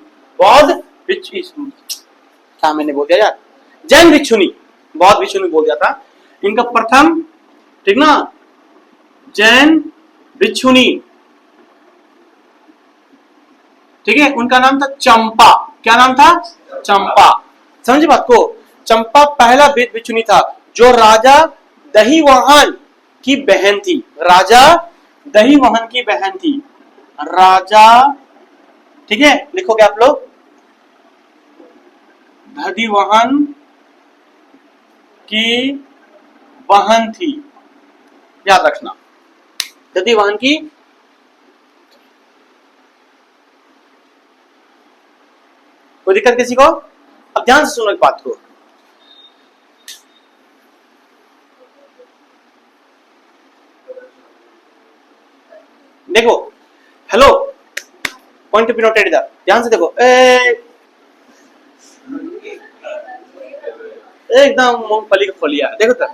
Speaker 1: क्या मैंने बोल दिया यार, जैन भिक्षुणी, बौद्ध भिक्षुणी बोल दिया था। इनका प्रथम, ठीक ना, जैन भिक्षुणी, ठीक है, उनका नाम था चंपा। क्या नाम था, चंपा। समझे बात को। चंपा पहला भिक्षुणी था, जो राजा दहीवाहन की बहन थी। राजा दहीवाहन की बहन थी, राजा, ठीक है, लिखोगे आप लोग, दधिवाहन की बहन थी, याद रखना, दधिवाहन की। कोई दिक्कत किसी को? अब ध्यान से सुनो एक बात को, देखो, hello, point to be noted इधर, ध्यान से देखो, एकदम मूंगफली का फलिया, देखो सर।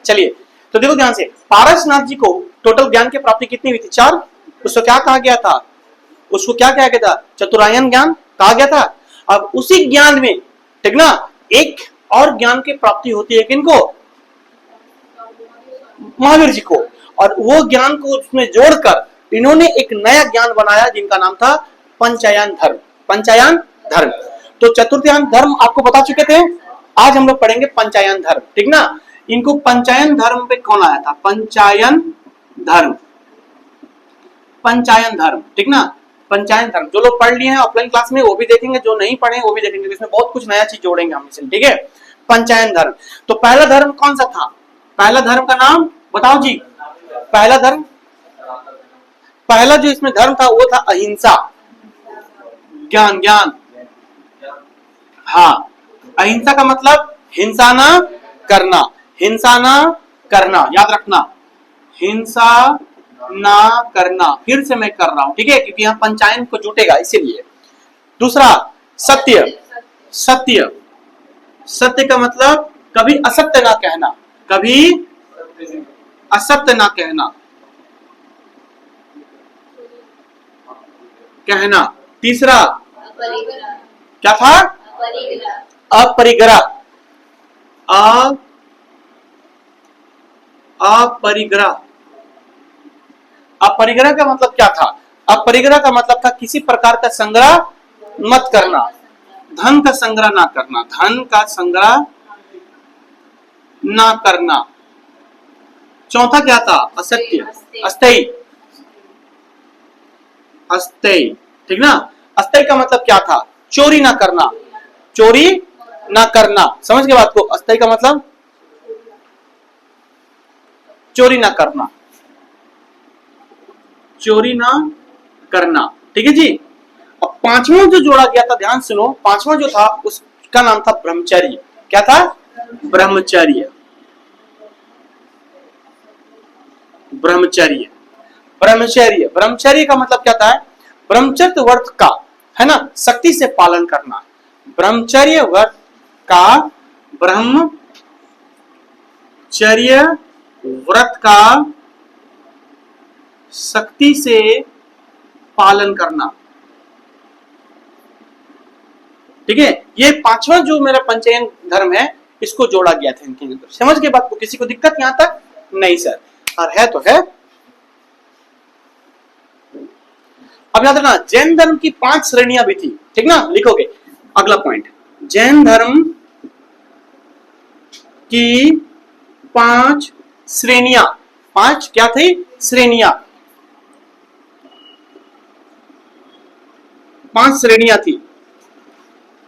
Speaker 1: चलिए, तो देखो ध्यान से, पारसनाथ जी को टोटल ज्ञान की प्राप्ति कितनी हुई थी? 4। उसको क्या कहा गया था? उसको क्या कहा गया था? चतुरायन ज्ञान कहा गया था। अब उसी ज्ञान में, ठीक ना, एक और ज्ञान की प्राप्ति होती है किनको? महावीर जी को। और वो ज्ञान को उसमें जोड़कर इन्होंने एक नया ज्ञान बनाया जिनका नाम था पंचायन धर्म। पंचायन धर्म। तो चतुर्थायन धर्म आपको बता चुके थे, आज हम लोग पढ़ेंगे पंचायन धर्म, ठीक ना। इनको पंचायन धर्म पे कौन आया था? पंचायन धर्म, पंचायन धर्म, ठीक ना। पंचायन धर्म जो लोग पढ़ लिए हैं ऑफलाइन क्लास में वो भी देखेंगे, जो नहीं पढ़े वो भी देखेंगे, इसमें बहुत कुछ नया चीज जोड़ेंगे हम इसमें, ठीक है। पंचायन धर्म। तो पहला धर्म कौन सा था? पहला धर्म का नाम बताओ जी। पहला धर्म, पहला जो इसमें धर्म था वो था अहिंसा, ज्ञान, ज्ञान। हाँ, अहिंसा का मतलब हिंसा ना करना, हिंसा ना करना, याद रखना, हिंसा ना करना। फिर से मैं कर रहा हूं, ठीक है, क्योंकि यहां पंचायन को जुटेगा इसीलिए। दूसरा सत्य, सत्य, सत्य का मतलब कभी असत्य ना कहना, कभी असत्य ना कहना, कहना। तीसरा क्या था? अपरिग्रह, अपरिग्रह। अपरिग्रह का मतलब क्या था? अपरिग्रह का मतलब था किसी प्रकार का संग्रह मत करना, धन का संग्रह ना करना, धन का संग्रह ना करना। चौथा क्या था? असत्य, अस्थायी, अस्थायी, ठीक ना। अस्थायी का मतलब क्या था? चोरी ना करना, चोरी ना करना। समझ गए बात को? अस्थायी का मतलब चोरी ना करना, चोरी ना करना, ठीक है जी। अब पांचवा जो जोड़ा गया था, ध्यान सुनो, पांचवा जो था उसका नाम था ब्रह्मचर्य। क्या था? ब्रह्मचर्य, ब्रह्मचर्य, ब्रह्मचर्य। ब्रह्मचर्य का मतलब क्या था? ब्रह्मचर्य व्रत का, है ना, सख्ती से पालन करना। ब्रह्मचर्य व्रत का, ब्रह्मचर्य व्रत का सख्ती से पालन करना, ठीक है। ये पांचवा जो मेरा पंचायन धर्म है इसको जोड़ा गया था इनके अंदर। समझ गए बात को? किसी को दिक्कत यहां तक? नहीं सर, और है तो है। अब याद रखना, जैन धर्म की 5 श्रेणियां भी थी, ठीक ना, लिखोगे। अगला पॉइंट, जैन धर्म की 5 श्रेणियां, 5 क्या थी? श्रेणियां, 5 श्रेणियां थी।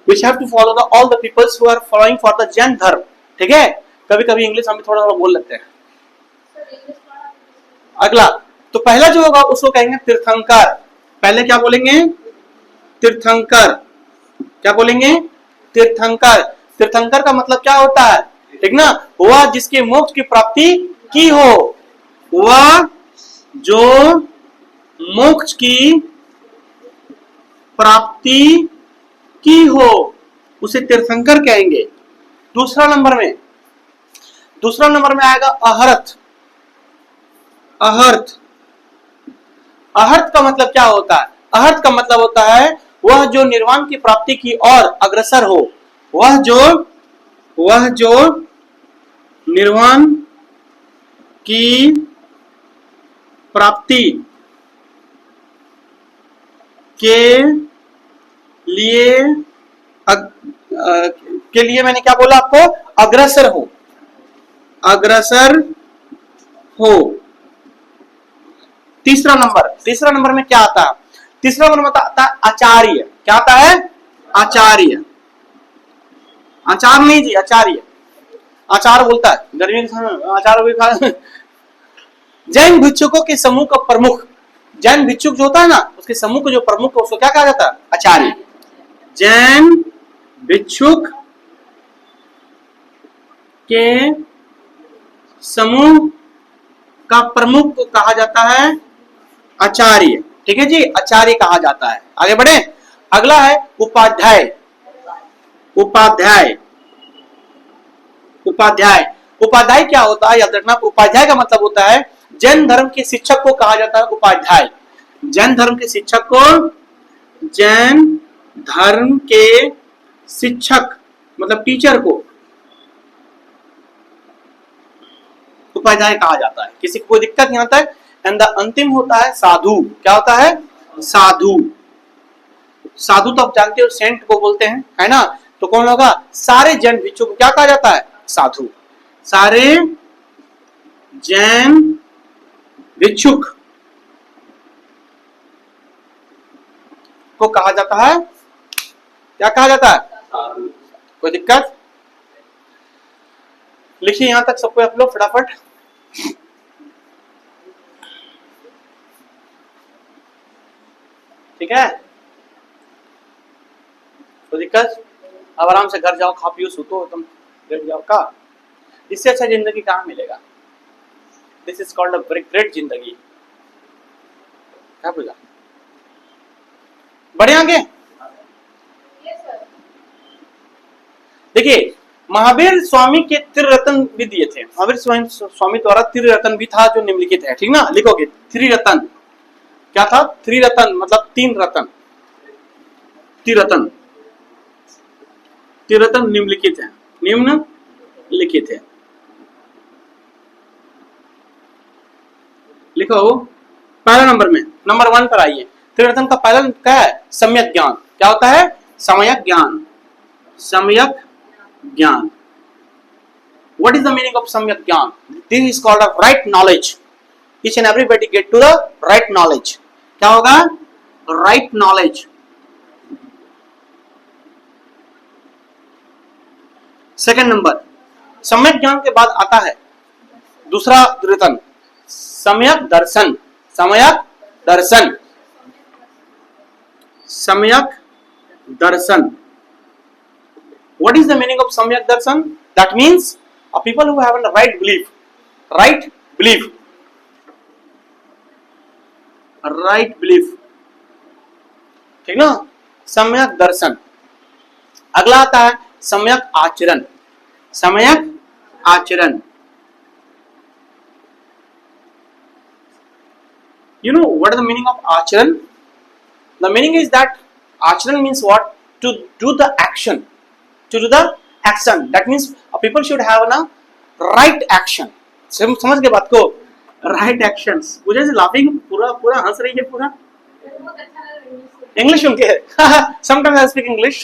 Speaker 1: which have to follow the all the peoples who are following for the Jain धर्म, ठीक है। कभी कभी इंग्लिश हम थोड़ा थोड़ा बोल लेते हैं। अगला, तो पहला जो होगा उसको कहेंगे तीर्थंकर। पहले क्या बोलेंगे? तीर्थंकर। क्या बोलेंगे? तीर्थंकर। तीर्थंकर का मतलब क्या होता है? ठीक ना, वह जिसके मोक्ष की प्राप्ति की हो, वह जो मोक्ष की प्राप्ति की हो उसे तीर्थंकर कहेंगे। दूसरा नंबर में आएगा अहर्त। अहर्त, अहर्त का मतलब क्या होता है? अहर्त का मतलब होता है वह जो निर्वाण की प्राप्ति की ओर अग्रसर हो, वह जो निर्वाण की प्राप्ति के लिए मैंने क्या बोला आपको? अग्रसर हो, अग्रसर हो। तीसरा नंबर में क्या आता है? तीसरा नंबर में आता है आचार्य। क्या आता है? आचार्य। आचार्य नहीं जी, आचार्य। आचार बोलता है गर्मी के समय, आचार भी खा। जैन भिक्षुकों के समूह का प्रमुख, जैन भिक्षुक जो होता है ना, उसके समूह को जो प्रमुख है उसको क्या कहा जाता है? आचार्य। जैन भिक्षुक के समूह का प्रमुख को कहा जाता है आचार्य। ठीक है जी, आचार्य कहा जाता है। आगे बढ़े, अगला है उपाध्याय। उपाध्याय, उपाध्याय, उपाध्याय क्या होता है याद रखना। उपाध्याय का मतलब होता है जैन धर्म के शिक्षक को कहा जाता है उपाध्याय। जैन धर्म के शिक्षक को, जैन धर्म के शिक्षक मतलब टीचर को उपाध्याय कहा जाता है। किसी को कोई दिक्कत नहीं आता है। एंड द अंतिम होता है साधु। क्या होता है? साधु। साधु तो आप जानते हो सेंट को बोलते हैं, है ना। तो कौन होगा? सारे जैन भिक्षुक को क्या कहा जाता है? साधु। सारे जैन भिक्षुक को कहा जाता है, क्या कहा जाता है? साधु। कोई दिक्कत? लिखिए यहां तक सबको आप लोग फटाफट। ठीक है, कोई दिक्कत? अब आराम से घर जाओ, खा पियो, सुतो, तुम लेट जाओ। का इससे अच्छा जिंदगी कहां मिलेगा? This is called a very great जिंदगी। क्या बोला? बढ़े आगे। देखिए, महावीर स्वामी के त्रिरत्न भी दिए थे। महावीर स्वामी द्वारा त्रिरत्न भी था जो निम्नलिखित है। ठीक ना, लिखोगे त्रिरत्न। क्या था? त्रिरत्न मतलब तीन रत्न। त्रिरत्न, त्रिरत्न निम्नलिखित है। निम्नलिखित है, लिखो पहला नंबर में, नंबर 1 पर आइए। त्रिरत्न का पहला क्या है? सम्यक ज्ञान। क्या होता है? सम्यक ज्ञान। सम्यक ज्ञान। What is the meaning of samyak gyan? This is called a right knowledge. Each and everybody get to the right knowledge. क्या होगा? Right knowledge. सेकंड नंबर, सम्यक ज्ञान के बाद आता है दूसरा त्रिरत्न, सम्यक दर्शन। सम्यक दर्शन, सम्यक दर्शन। What is the meaning of samyak darshan? That means a people who have a right belief, right belief, right belief। ठीक ना, सम्यक दर्शन। अगला आता है सम्यक आचरण। सम्यक आचरण, you know what is the meaning of acharan? The meaning is that acharan means what? To do the action, to do the action। That means people should have a right action। समझ गए बात को? right actions। मुझे से laughing पूरा पूरा हंस रही है पूरा। English सुन के sometimes I speak English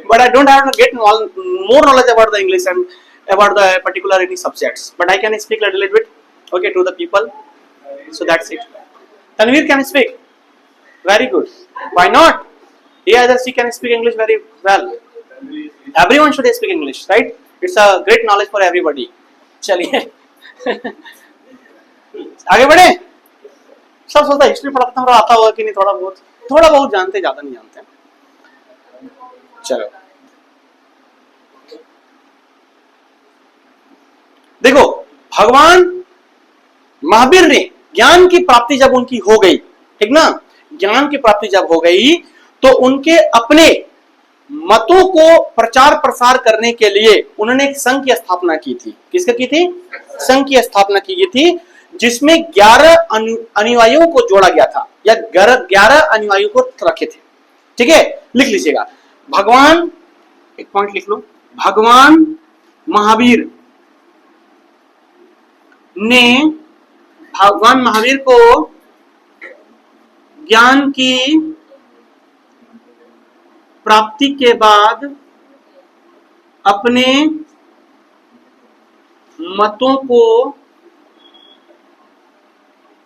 Speaker 1: but I don't have to get more knowledge about the English and about the particular any subjects, but I can speak a little bit okay to the people, so that's it। Tanveer can speak very good, why not? He either she can speak English very well। Everyone should speak English, right? It's a great knowledge for everybody। चलिए आगे बढ़े। सब सोचता history पढ़ता हूँ आता होगा कि नहीं, थोड़ा बहुत जानते, ज्यादा नहीं जानते। चलो देखो, भगवान महावीर ने ज्ञान की प्राप्ति जब उनकी हो गई, ठीक ना, ज्ञान की प्राप्ति जब हो गई तो उनके अपने मतों को प्रचार प्रसार करने के लिए उन्होंने एक संघ की स्थापना की थी। किसकी की थी? संघ की स्थापना की थी, जिसमें 11 अनुयायियों को जोड़ा गया था, या 11 अनुयायियों को रखे थे। ठीक है, लिख लीजिएगा। भगवान, एक पॉइंट लिख लो, भगवान महावीर ने, भगवान महावीर को ज्ञान की प्राप्ति के बाद अपने मतों को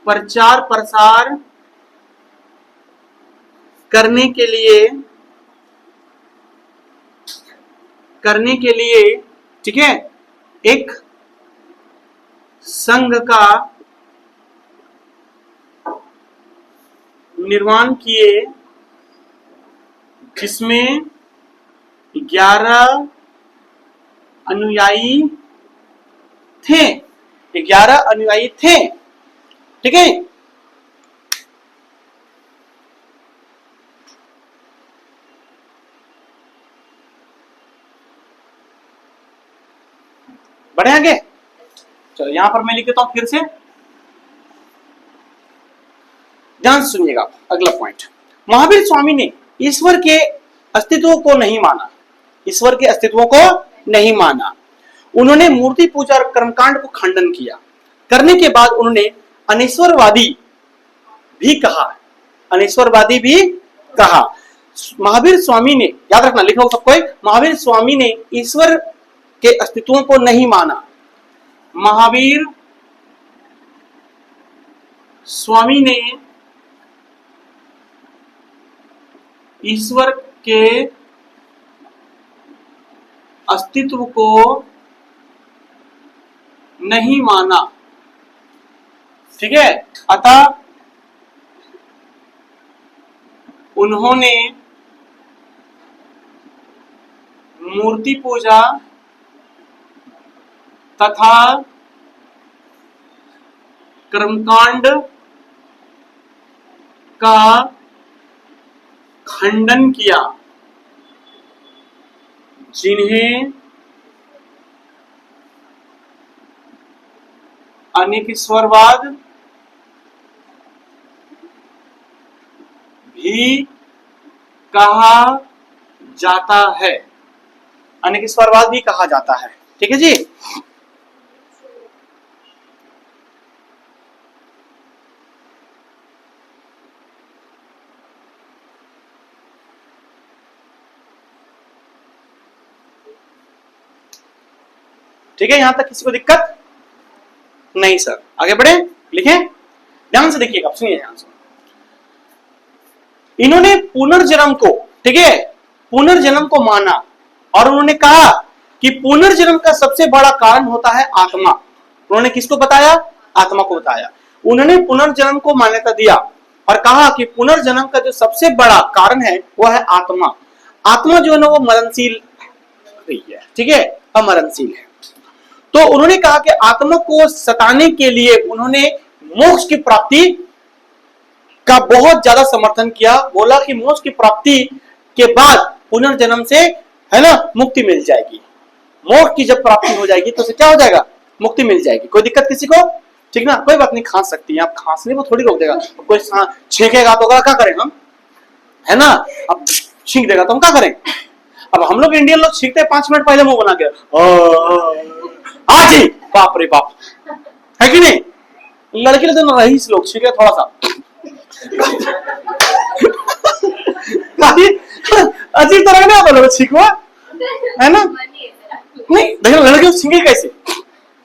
Speaker 1: प्रचार प्रसार करने के लिए ठीक है, एक संघ का निर्माण किए जिसमें 11 अनुयायी थे। 11 अनुयायी थे, ठीक है। बढ़े आगे, चलो यहां पर मैं लिख देता हूं फिर से, ध्यान से सुनिएगा। अगला पॉइंट, महावीर स्वामी ने ईश्वर के अस्तित्व को नहीं माना। ईश्वर के अस्तित्व को नहीं माना। उन्होंने मूर्ति पूजा और कर्मकांड को खंडन किया। करने के बाद उन्होंने अनीश्वरवादी भी कहा। अनीश्वरवादी भी कहा। महावीर स्वामी ने, याद रखना, लिखो सबको, महावीर स्वामी ने ईश्वर के अस्तित्व को नहीं माना। महावीर स्वामी ने ईश्वर के अस्तित्व को नहीं माना, ठीक है। अतः उन्होंने मूर्ति पूजा तथा कर्मकांड का खंडन किया, जिन्हें अनेकेश्वरवाद भी कहा जाता है। अनेकेश्वरवाद भी कहा जाता है, ठीक है जी। ठीक है, यहां तक किसी को दिक्कत नहीं सर? आगे बढ़े, लिखें, ध्यान से देखिएगा, सुनिए ध्यान से। इन्होंने पुनर्जन्म को, ठीक है, पुनर्जन्म को माना और उन्होंने कहा कि पुनर्जन्म का सबसे बड़ा कारण होता है आत्मा। उन्होंने किसको बताया? आत्मा को बताया। उन्होंने पुनर्जन्म को मान्यता दिया और कहा कि पुनर्जन्म का जो सबसे बड़ा कारण है वह है आत्मा। आत्मा जो है ना वो मरणशील है, ठीक है, अमरणशील है। तो उन्होंने कहा कि आत्मा को सताने के लिए उन्होंने मोक्ष की प्राप्ति का बहुत ज्यादा समर्थन किया। बोला कि मोक्ष की प्राप्ति के बाद पुनर्जन्म से, है ना, मुक्ति मिल जाएगी। मोक्ष की जब प्राप्ति हो जाएगी तो उसे क्या हो जाएगा? मुक्ति मिल जाएगी। कोई दिक्कत किसी को? ठीक ना, कोई बात नहीं, खांस सकती है आप, खांसने को थोड़ी रोक देगा कोई। छींकेगा तो क्या करें हम, है ना, अब छींक देगा तो हम क्या करें? अब हम लोग इंडियन लोग छींकते हैं 5 मिनट पहले मुंह बना के, आज ही, बाप रे बाप, है कि नहीं? लड़के लोग तो रईस लोग छींके थोड़ा सा अजीब तरह ना बोलो छींकवा, है ना? नहीं देखो लड़के छींके कैसे?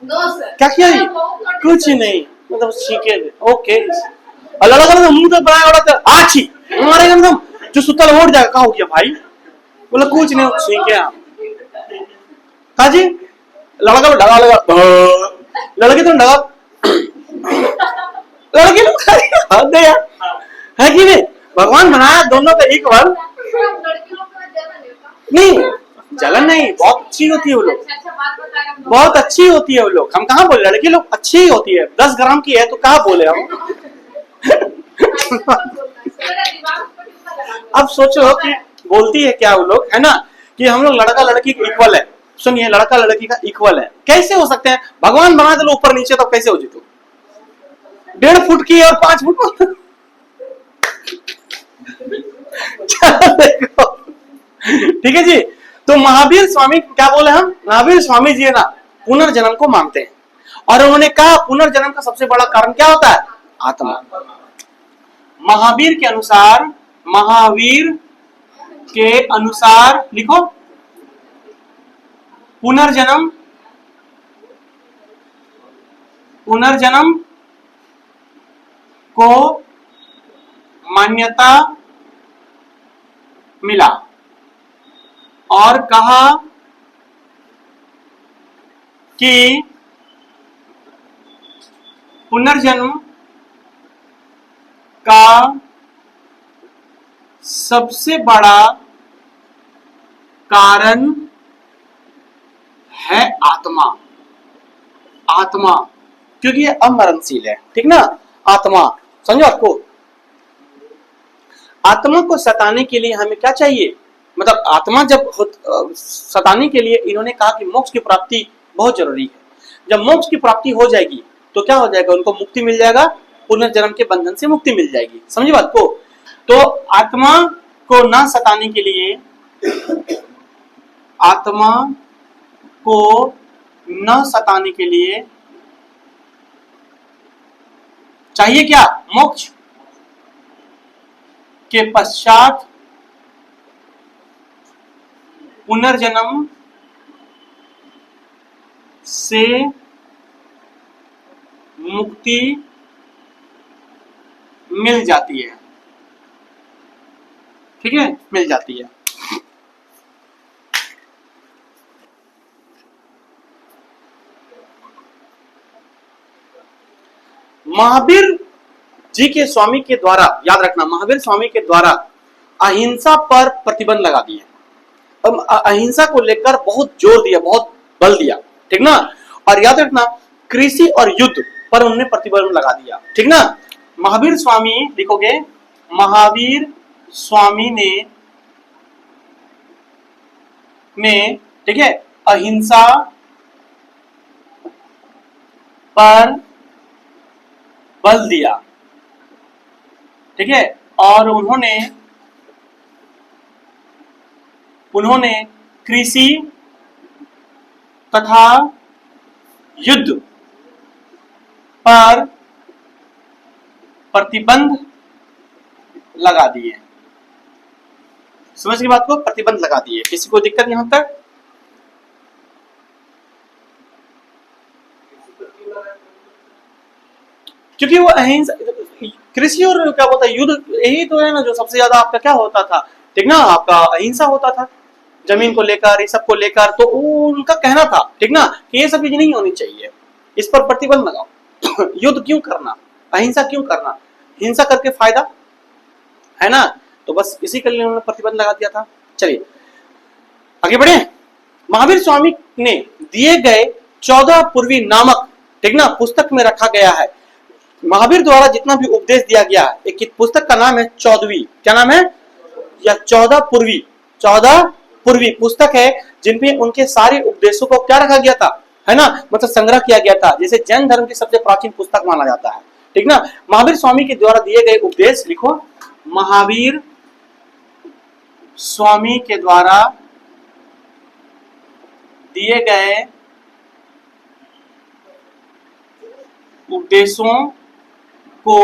Speaker 1: क्या किया? कुछ नहीं, मतलब छींके, ओके। अलग अलग मुंह तो बनाया बड़ा कर, आछी हमारे एकदम जो सुतल उठ जाएगा। कहा हो गया भाई? बोला कुछ नहीं, छींके आप काजी। लड़का ढगा लगा, लड़के तो ढगा, लड़के लोग हद है यार, है कि नहीं? भगवान बनाया दोनों का इक्वल। नहीं जलन नहीं, बहुत अच्छी होती है वो लोग, बहुत अच्छी होती है वो लोग। हम कहाँ बोले लड़की लोग अच्छी ही होती है, 10 ग्राम की है तो कहाँ बोले हम। अब सोचो कि बोलती है क्या वो लोग, है ना, कि हम लोग लड़का लड़की इक्वल है। सुनिए, लड़का लड़की का इक्वल है, कैसे हो सकते हैं? भगवान बना दे ऊपर नीचे तो कैसे हो जी? तू 1.5 फुट की और 5 फुट ठीक है जी। तो महावीर स्वामी क्या बोले हम? महावीर स्वामी जी है ना, पुनर्जन्म को मानते हैं और उन्होंने कहा पुनर्जन्म का सबसे बड़ा कारण क्या होता है? आत्मा। महावीर के अनुसार, महावीर के अनुसार लिखो, पुनर्जन्म, पुनर्जन्म को मान्यता मिला और कहा कि पुनर्जन्म का सबसे बड़ा कारण है आत्मा। आत्मा, क्योंकि ये अमरणशील है, ठीक ना। आत्मा, समझो आपको। आत्मा को सताने के लिए हमें क्या चाहिए, मतलब आत्मा जब सताने के लिए इन्होंने कहा कि मोक्ष की प्राप्ति बहुत जरूरी है। जब मोक्ष की प्राप्ति हो जाएगी तो क्या हो जाएगा, उनको मुक्ति मिल जाएगा, पुनर्जन्म के बंधन से मुक्ति मिल जाएगी। समझी बात को। तो आत्मा को ना सताने के लिए, आत्मा को न सताने के लिए चाहिए क्या, मोक्ष। के पश्चात पुनर्जन्म से मुक्ति मिल जाती है, ठीक है, मिल जाती है। महावीर जी के स्वामी के द्वारा, याद रखना, महावीर स्वामी के द्वारा अहिंसा पर प्रतिबंध लगा दिए। अब अहिंसा को लेकर बहुत जोर दिया, बहुत बल दिया, ठीक ना। और याद रखना, कृषि और युद्ध पर उन्होंने प्रतिबंध लगा दिया, ठीक ना। महावीर स्वामी लिखोगे, महावीर स्वामी ने ठीक है, अहिंसा पर बल दिया, ठीक है। और उन्होंने कृषि तथा युद्ध पर प्रतिबंध लगा दिए। समझ की बात को, प्रतिबंध लगा दिए। किसी को दिक्कत यहां तक? क्योंकि वो अहिंसा, कृषि और क्या बोलता है, युद्ध, यही तो है ना जो सबसे ज्यादा आपका क्या होता था, ठीक ना, आपका अहिंसा होता था जमीन को लेकर, ये सब को लेकर। तो उनका कहना था, ठीक ना, कि ये सब चीज नहीं होनी चाहिए, इस पर प्रतिबंध लगाओ। युद्ध क्यों करना, अहिंसा क्यों करना, हिंसा करके फायदा है ना। तो बस इसी के लिए उन्होंने प्रतिबंध लगा दिया था। चलिए आगे बढ़े। महावीर स्वामी ने दिए गए 14 पूर्वी नामक, ठीक ना, पुस्तक में रखा गया है। महावीर द्वारा जितना भी उपदेश दिया गया, एक पुस्तक का नाम है 14वीं, क्या नाम है, या 14 पूर्वी पुस्तक है, जिनमें उनके सारे उपदेशों को क्या रखा गया था, है ना, मतलब संग्रह किया गया था। जैसे जैन धर्म की सबसे प्राचीन पुस्तक माना जाता है, ठीक ना। महावीर स्वामी के द्वारा दिए गए उपदेश, लिखो, महावीर स्वामी के द्वारा दिए गए उपदेशों को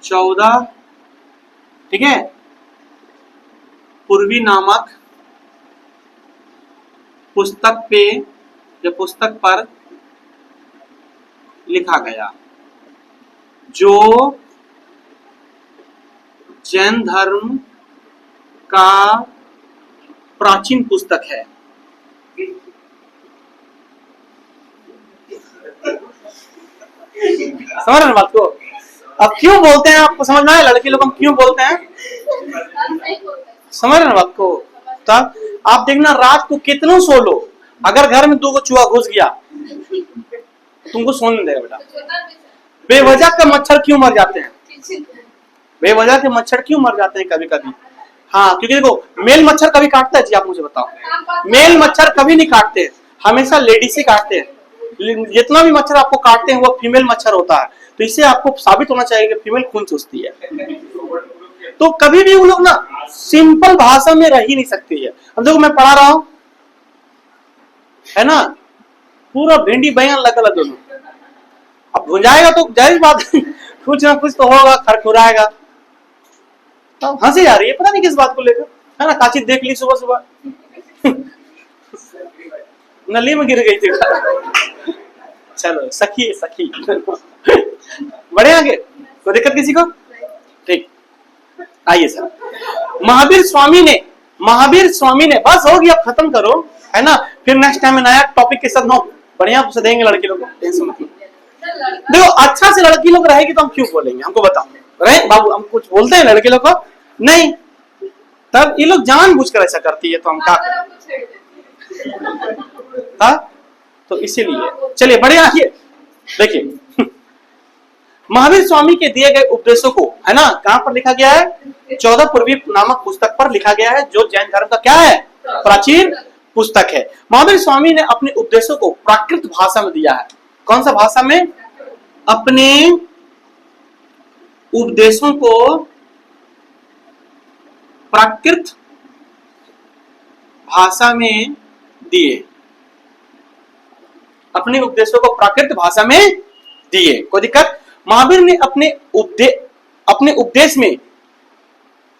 Speaker 1: 14, ठीक है, पूर्वी नामक पुस्तक पे या पुस्तक पर लिखा गया, जो जैन धर्म का प्राचीन पुस्तक है। समझ रहे बात को। अब क्यों बोलते हैं, आपको समझ में आया, लड़के लोग हम क्यों बोलते हैं, समझ रहे बात को। तब आप देखना, रात को कितनों सो लो, अगर घर में 2 चूहा घुस गया तुमको सोने नहीं देगा बेटा। बेवजह का मच्छर क्यों मर जाते हैं, बेवजह के मच्छर क्यों मर जाते हैं कभी कभी। हाँ, क्योंकि देखो, मेल मच्छर कभी काटता है जी, आप मुझे बताओ, मेल मच्छर कभी नहीं काटते, हमेशा लेडीज ही काटते हैं। जितना भी मच्छर आपको काटते हैं वो फीमेल मच्छर होता है। तो इससे आपको साबित होना चाहिए कि फीमेल खून चूसती है। तो कभी भी वो लोग ना सिंपल भाषा में रह ही नहीं सकती है। अब देखो, मैं पढ़ा रहा हूं, है ना, पूरा भिंडी बैंगन लगा दोनों। अब भुंजाएगा तो जाहिर बात है कुछ ना कुछ तो होगा, खरखुराएगा। तो हंसी आ रही है, पता नहीं किस बात को लेकर, है ना। काची देख ली सुबह सुबह नली में गिर गई थी। चलो सखी सखी बढ़े आगे, कोई दिक्कत किसी को? ठीक, आइए सर। महावीर स्वामी ने बस हो गया, खत्म करो, है ना। फिर नेक्स्ट टाइम में नया टॉपिक के साथ बढ़िया से देंगे लड़की लोग को, टेंशन मत लो। देखो, अच्छा से लड़की लोग रहेगी तो हम क्यों बोलेंगे, हमको बताओ, रहे बाबू, हम कुछ बोलते हैं लड़के लोग को नहीं, तब ये लोग जानबूझकर ऐसा करती है, तो हम क्या
Speaker 2: अगर
Speaker 1: करें?
Speaker 2: आपको छेड़ देती है।
Speaker 1: हाँ, तो इसीलिए चलिए बढ़िया आइए देखिए, महावीर स्वामी के दिए गए उपदेशों को, है ना, कहां पर लिखा गया है? 14 पूर्वी नामक पुस्तक पर लिखा गया है, जो जैन धर्म का क्या है? प्राचीन पुस्तक है। महावीर स्वामी ने अपने उपदेशों को प्राकृत भाषा में दिया है। कौन सा भाषा में? अपने उपदेशों को प्राकृत भाषा में दिए, अपने उपदेशों को प्राकृत भाषा में दिए। कोई दिक्कत? महावीर ने अपने उपदेश में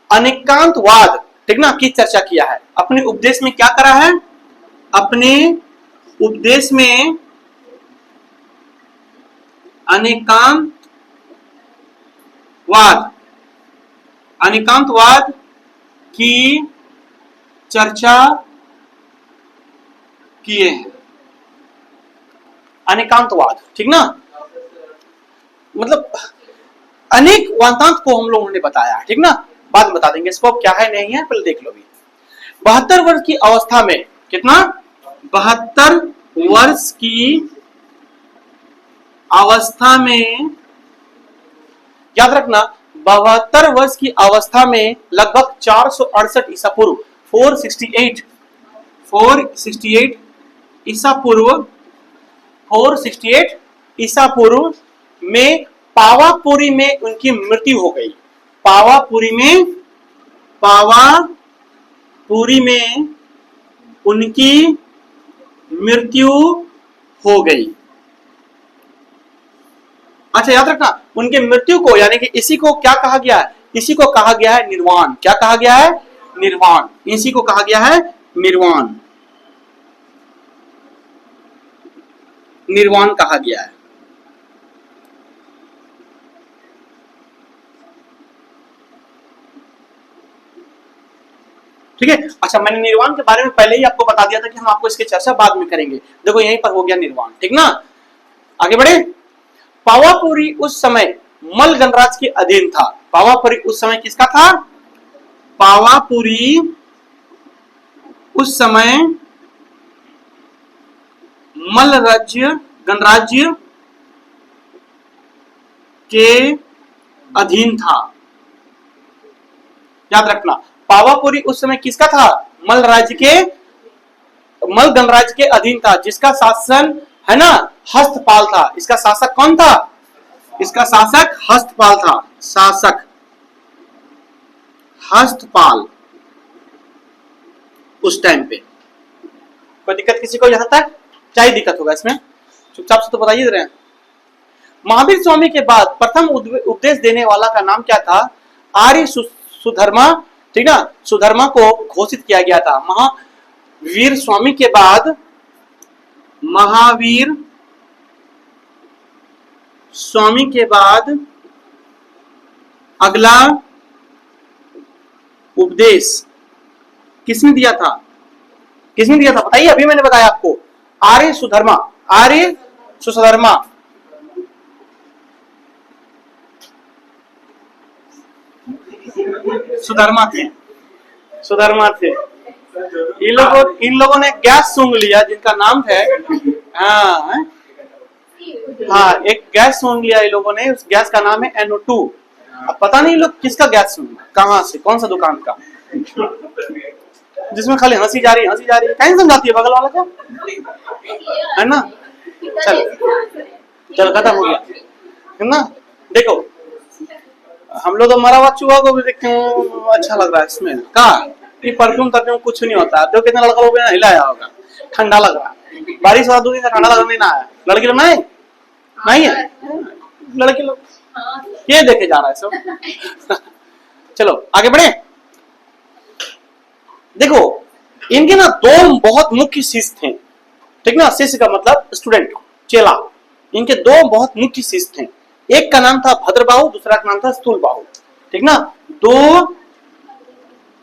Speaker 1: अनेकांतवाद, ठीक ना, की चर्चा किया है। अपने उपदेश में क्या करा है? अपने उपदेश में अनेकांतवाद की चर्चा किए हैं। अनेकांतवाद, ठीक ना, मतलब अनेक वातांत को हम लोगों ने बताया, ठीक ना, बाद में बता देंगे इसको क्या है नहीं है, पहले देख लो भी। 72 वर्ष की अवस्था में, कितना? 72 वर्ष की अवस्था में, याद रखना, 72 वर्ष की अवस्था में लगभग 468 ईसा पूर्व, 468 ईसा पूर्व में पावापुरी में उनकी मृत्यु हो गई। पावापुरी में उनकी मृत्यु हो गई। अच्छा याद रखना, उनके मृत्यु को, यानी कि इसी को क्या कहा गया है? इसी को कहा गया है निर्वाण। क्या कहा गया है? निर्वाण। इसी को कहा गया है निर्वाण। निर्वाण कहा गया है। ठीक है। अच्छा, मैंने निर्वाण के बारे में पहले ही आपको बता दिया था कि हम आपको इसकी चर्चा बाद में करेंगे। देखो यहीं पर हो गया निर्वाण, ठीक ना। आगे बढ़े। पावापुरी उस समय मल गणराज के अधीन था। पावापुरी उस समय किसका था? पावापुरी उस समय मल गणराज्य के अधीन था। याद रखना, पावापुरी उस समय किसका था? मल गणराज्य के अधीन था, जिसका शासन, है ना, हस्तपाल था। इसका शासक कौन था? इसका शासक हस्तपाल था। शासक हस्तपाल उस टाइम पे। कोई दिक्कत किसी को यहां तक? क्या ही दिक्कत होगा इसमें? चुपचाप से तो बताइए दे रहे हैं। महावीर स्वामी के बाद प्रथम उपदेश देने वाला का नाम क्या था? आर्य सुधर्मा, ठीक ना, सुधर्मा को घोषित किया गया था। महावीर स्वामी के बाद, महावीर स्वामी के बाद अगला उपदेश किसने दिया था? किसने दिया था बताइए? अभी मैंने बताया आपको, आर्य सुधर्मा। आर्य सुधर्मा सुधर्मा थे। इन लोगों ने गैस सूंघ लिया, जिनका नाम है, हाँ, एक गैस सूंघ लिया इन लोगों ने। उस गैस का नाम है NO2। अब पता नहीं लोग किसका गैस सूंघ, कहां से, कौन सा दुकान का, जिसमें खाली हंसी जा रही है। कहीं समझाती है बगल वाला को, है ना। चल खत्म हो गया, है ना। देखो, हम लोग तो मरा हुआ चूहा को भी देखते हैं, अच्छा लग रहा है स्मेल का। ये परफ्यूम कुछ नहीं होता। तो कितना लड़का लोग हिलाया होगा, ठंडा लग रहा है। बारिश वाला 2 दिन का ठंडा लग नहीं आया। लड़की लोग नहीं है, लड़के लोग ये देखे जा रहा है सब। चलो आगे बढ़े। देखो, इनके ना 2 बहुत मुख्य शिष्य थे, ठीक ना। शिष्य का मतलब स्टूडेंट, चेला। इनके 2 बहुत मुख्य शिष्य थे। एक का नाम था भद्रबाहु, दूसरा का नाम था स्थूलबाहु, ठीक ना। 2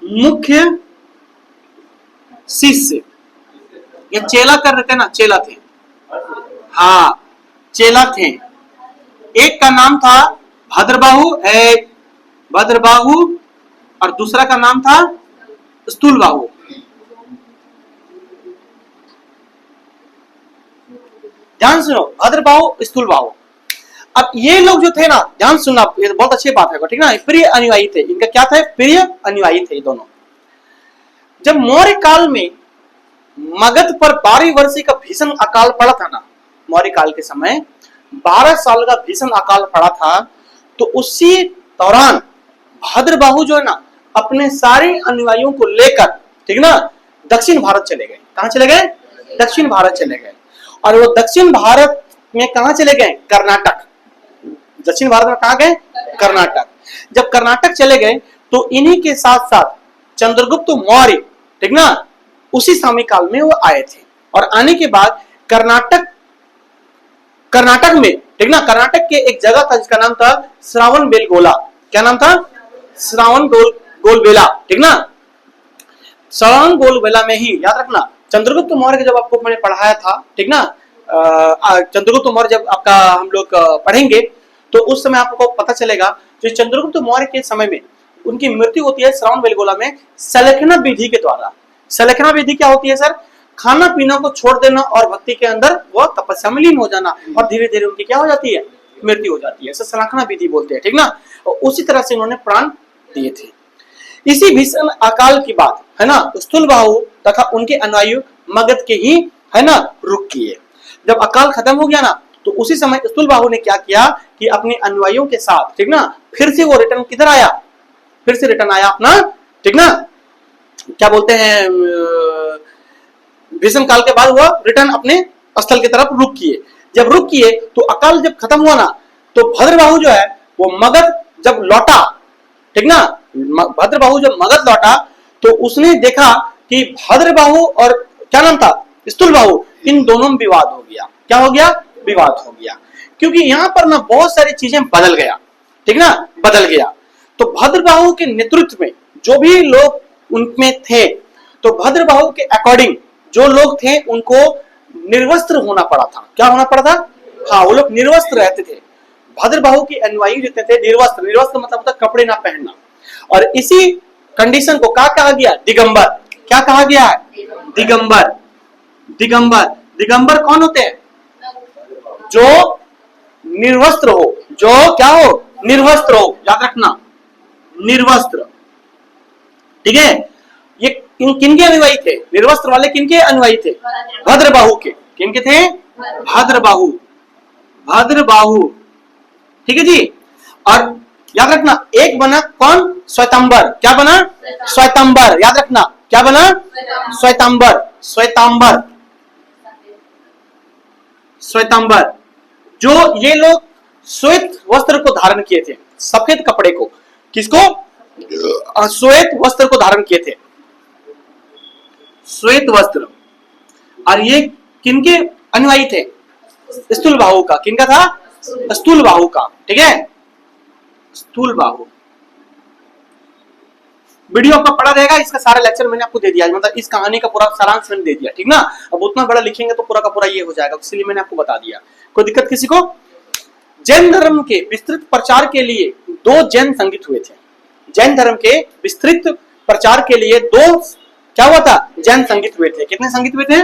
Speaker 1: मुख्य शिष्य, ये चेला कर रहे थे ना, चेला थे, हाँ चेला थे। एक का नाम था भद्रबाहु, भद्रबाहु, और दूसरा का नाम था स्थूलबाहु। ध्यान सुनो, भद्रबाहु, स्थूलबाहु। अब ये लोग जो थे ना, ध्यान सुनना, ये बहुत अच्छी बात है, ठीक ना, प्रिय अनुयायी थे। इनका क्या था? प्रिय अनुयायी थे दोनों। जब मौर्य काल में मगध पर 12 वर्षीय का भीषण अकाल पड़ा था ना, मौर्य काल के समय 12 साल का भीषण अकाल पड़ा था, तो उसी दौरान भद्रबाहु जो है ना, अपने सारे अनुयायियों को लेकर, ठीक ना, दक्षिण भारत चले गए। कहां चले गए? दक्षिण भारत चले गए। और वो दक्षिण भारत में कहां चले गए? कर्नाटक। दक्षिण भारत में कहां गए? कर्नाटक। जब कर्नाटक चले गए तो इन्हीं के साथ साथ चंद्रगुप्त मौर्य, ठीक ना, उसी समय काल में वो आए थे। और आने के बाद कर्नाटक में, ठीक ना, कर्नाटक के एक जगह था जिसका नाम था श्रावण बेलगोला। क्या नाम था? श्रावण गोलबेला, ठीक ना। श्रावण गोलबेला में ही, याद रखना, चंद्रगुप्त मौर्य जब आपको मैंने पढ़ाया था, ठीक ना, चंद्रगुप्त मौर्य जब आपका हम लोग पढ़ेंगे तो उस समय आपको पता चलेगा, जो चंद्रगुप्त मौर्य के समय में उनकी मृत्यु होती है श्रावण बेलगोला में सलेखना विधि के द्वारा। सलेखना विधि क्या होती है सर? खाना पीना को छोड़ देना और भक्ति के अंदर वो तपस्या में लीन हो जाना, और धीरे धीरे उनकी क्या हो जाती है? मृत्यु हो जाती है। इसे सलेखना विधि बोलते हैं, ठीक ना। और उसी तरह से उन्होंने प्राण दिए थे। इसी भीषण अकाल की बात है ना, स्थूलबाहु तथा उनके अनुयायी मगध के ही, है ना, रुक किए। जब अकाल खत्म हो गया ना, तो उसी समय स्थूलबाहु ने क्या किया कि अपने अनुयायियों के साथ, ठीक ना, फिर से वो रिटर्न किधर आया? फिर से रिटर्न आया अपना, ठीक ना, क्या बोलते हैं, भीषण काल के बाद हुआ रिटर्न अपने स्थल की तरफ रुक किए। जब रुक किए तो अकाल जब खत्म हुआ ना, तो भद्रबाहु जो है वो मगध जब लौटा, ठीक ना, भद्रबाहु जब मगध लौटा तो उसने देखा कि भद्रबाहु और क्या नाम था, स्थूलबाहु, इन दोनों में विवाद हो गया। क्या हो गया? विवाद हो गया। क्योंकि यहां पर ना बहुत सारी चीजें बदल गया, ठीक ना, बदल गया। तो भद्रबाहु के नेतृत्व में जो भी लोग उनमें थे, तो भद्रबाहु के अकॉर्डिंग जो लोग थे उनको निर्वस्त्र होना पड़ा था। क्या होना पड़ा था? हाँ, वो लोग निर्वस्त्र रहते थे। भद्रबाहु की अनुयायी जितने थे निर्वस्त्र, निर्वस्त्र मतलब होता कपड़े ना पहनना। और इसी कंडीशन को क्या कहा गया? दिगंबर। क्या कहा गया है? दिगंबर। दिगंबर, दिगंबर कौन होते हैं? जो निर्वस्त्र हो, जो क्या हो? निर्वस्त्र हो, याद रखना, निर्वस्त्र, ठीक है। ये किनके अनुयायी थे? निर्वस्त्र वाले किनके अनुयायी थे? भद्रबाहु के। किनके थे? भद्रबाहु, भद्रबाहु, ठीक है जी। और याद रखना, एक बना कौन? श्वेतांबर। क्या बना? श्वेतांबर, याद रखना, क्या बना? श्वेतांबर, श्वेतांबर, श्वेतांबर। जो ये लोग श्वेत वस्त्र को धारण किए थे, सफेद कपड़े को, किसको? श्वेत वस्त्र को धारण किए थे, श्वेत वस्त्र। और ये किनके अनुयायी थे? स्थूलबाहु का। किनका था? स्थूलबाहु का, ठीक है, स्थूलबाहु। वीडियो आपका पड़ा रहेगा, इसका सारा लेक्चर मैंने आपको दे दिया, मतलब इस कहानी का पूरा सारांश मैंने दे दिया, ठीक ना। अब उतना बड़ा लिखेंगे तो पूरा का पूरा ये हो जाएगा, इसलिए मैंने आपको बता दिया। कोई दिक्कत किसी को? जैन धर्म के विस्तृत प्रचार के लिए 2 जैन संगीत हुए थे। जैन धर्म के विस्तृत प्रचार के लिए 2 क्या हुआ था? जैन संगीत हुए थे। कितने संगीत हुए थे?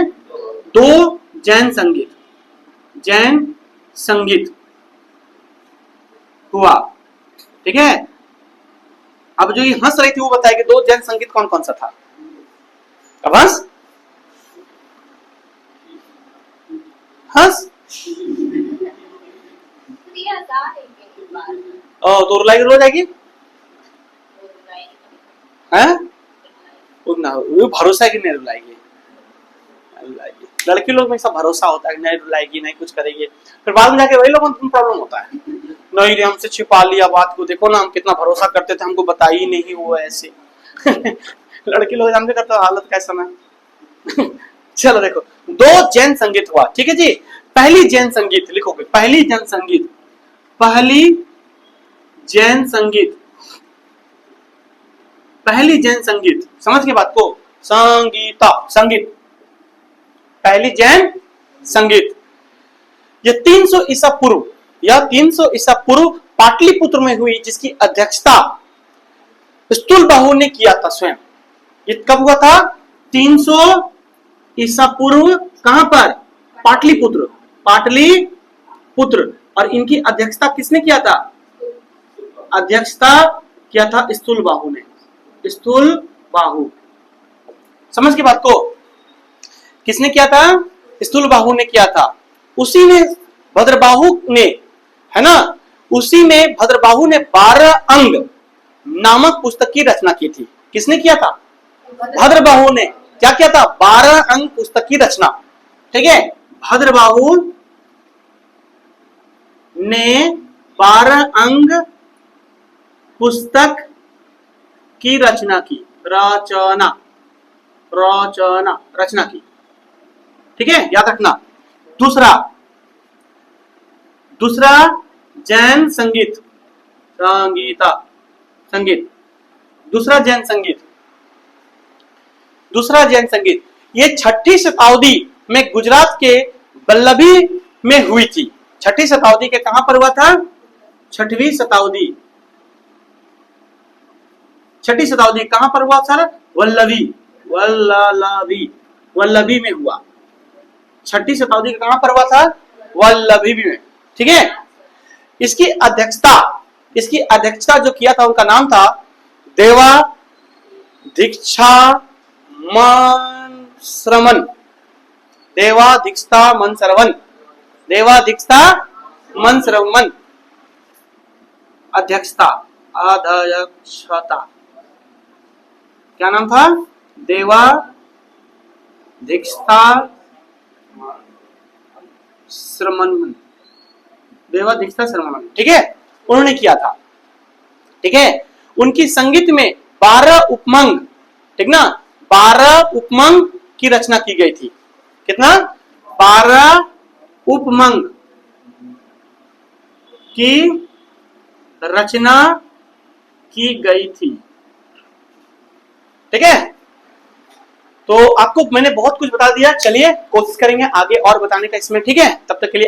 Speaker 1: 2 जैन संगीत, जैन संगीत हुआ, ठीक है। अब जो ये हंस रही थी वो बताएगी 2 जैन संगीत कौन कौन सा था? अब हंस हंस तो रुलाई रो जाएगी, हैं? वो भरोसा है कि नहीं रुलाएगी? लड़की लोग में सब भरोसा होता है, नहीं रुलाएगी, नहीं कुछ करेगी, फिर बाद में जाके वही लोगों को प्रॉब्लम होता है। नहीं, हमसे छिपा लिया बात को, देखो ना हम कितना भरोसा करते थे, हमको बताई ही नहीं वो ऐसे। लड़की लोग जानते करते हालत कैसा ना। चलो देखो, 2 जैन संगीत हुआ, ठीक है जी। पहली जैन संगीत लिखोगे, पहली जैन संगीत, पहली जैन संगीत, पहली जैन संगीत, समझ के बात को? संगीता, संगीत, पहली जैन संगीत। ये 300 ईसा पूर्व, यह 300 ईसा पूर्व पाटलिपुत्र में हुई, जिसकी अध्यक्षता स्थूल बाहु ने किया था स्वयं। ये कब हुआ था? 300 ईसा पूर्व। कहां पर? पाटलिपुत्र। पाटलिपुत्र। और इनकी अध्यक्षता किसने किया था? अध्यक्षता किया था स्थूल बाहु ने। स्थूल बाहु, समझ की बात को? किसने किया था? स्थूल बाहु ने किया था। उसी में भद्रबाहु ने, है ना, उसी में भद्रबाहु ने 12 अंग नामक पुस्तक की रचना की थी। किसने किया था? भद्रबाहु ने क्या किया था? 12 अंग पुस्तक की रचना। ठीक है, भद्रबाहु ने 12 अंग पुस्तक की रचना की। रचना की। ठीक है, याद रखना। दूसरा जैन संगीत। दूसरा जैन संगीत ये 6ठी शताब्दी में गुजरात के वल्लभी में हुई थी। 6ठी शताब्दी के कहां पर हुआ था? 6वीं शताब्दी। 6ठी शताब्दी कहां पर हुआ सर? वल्लभी में हुआ। 6ठी शताब्दी का कहां पर हुआ था? वल्लभी में। ठीक है, इसकी अध्यक्षता जो किया था उनका नाम था देवा दीक्षा मनसरवन। अध्यक्षता क्या नाम था? देवा दीक्षा श्रमण। ठीक है, उन्होंने किया था। ठीक है, उनकी संगीत में 12 उपमंग, ठीक ना, 12 उपमंग की रचना की गई थी। कितना? 12 उपमंग की रचना की गई थी। ठीक है, तो आपको मैंने बहुत कुछ बता दिया। चलिए कोशिश करेंगे आगे और बताने का इसमें। ठीक है, तब तक के लिए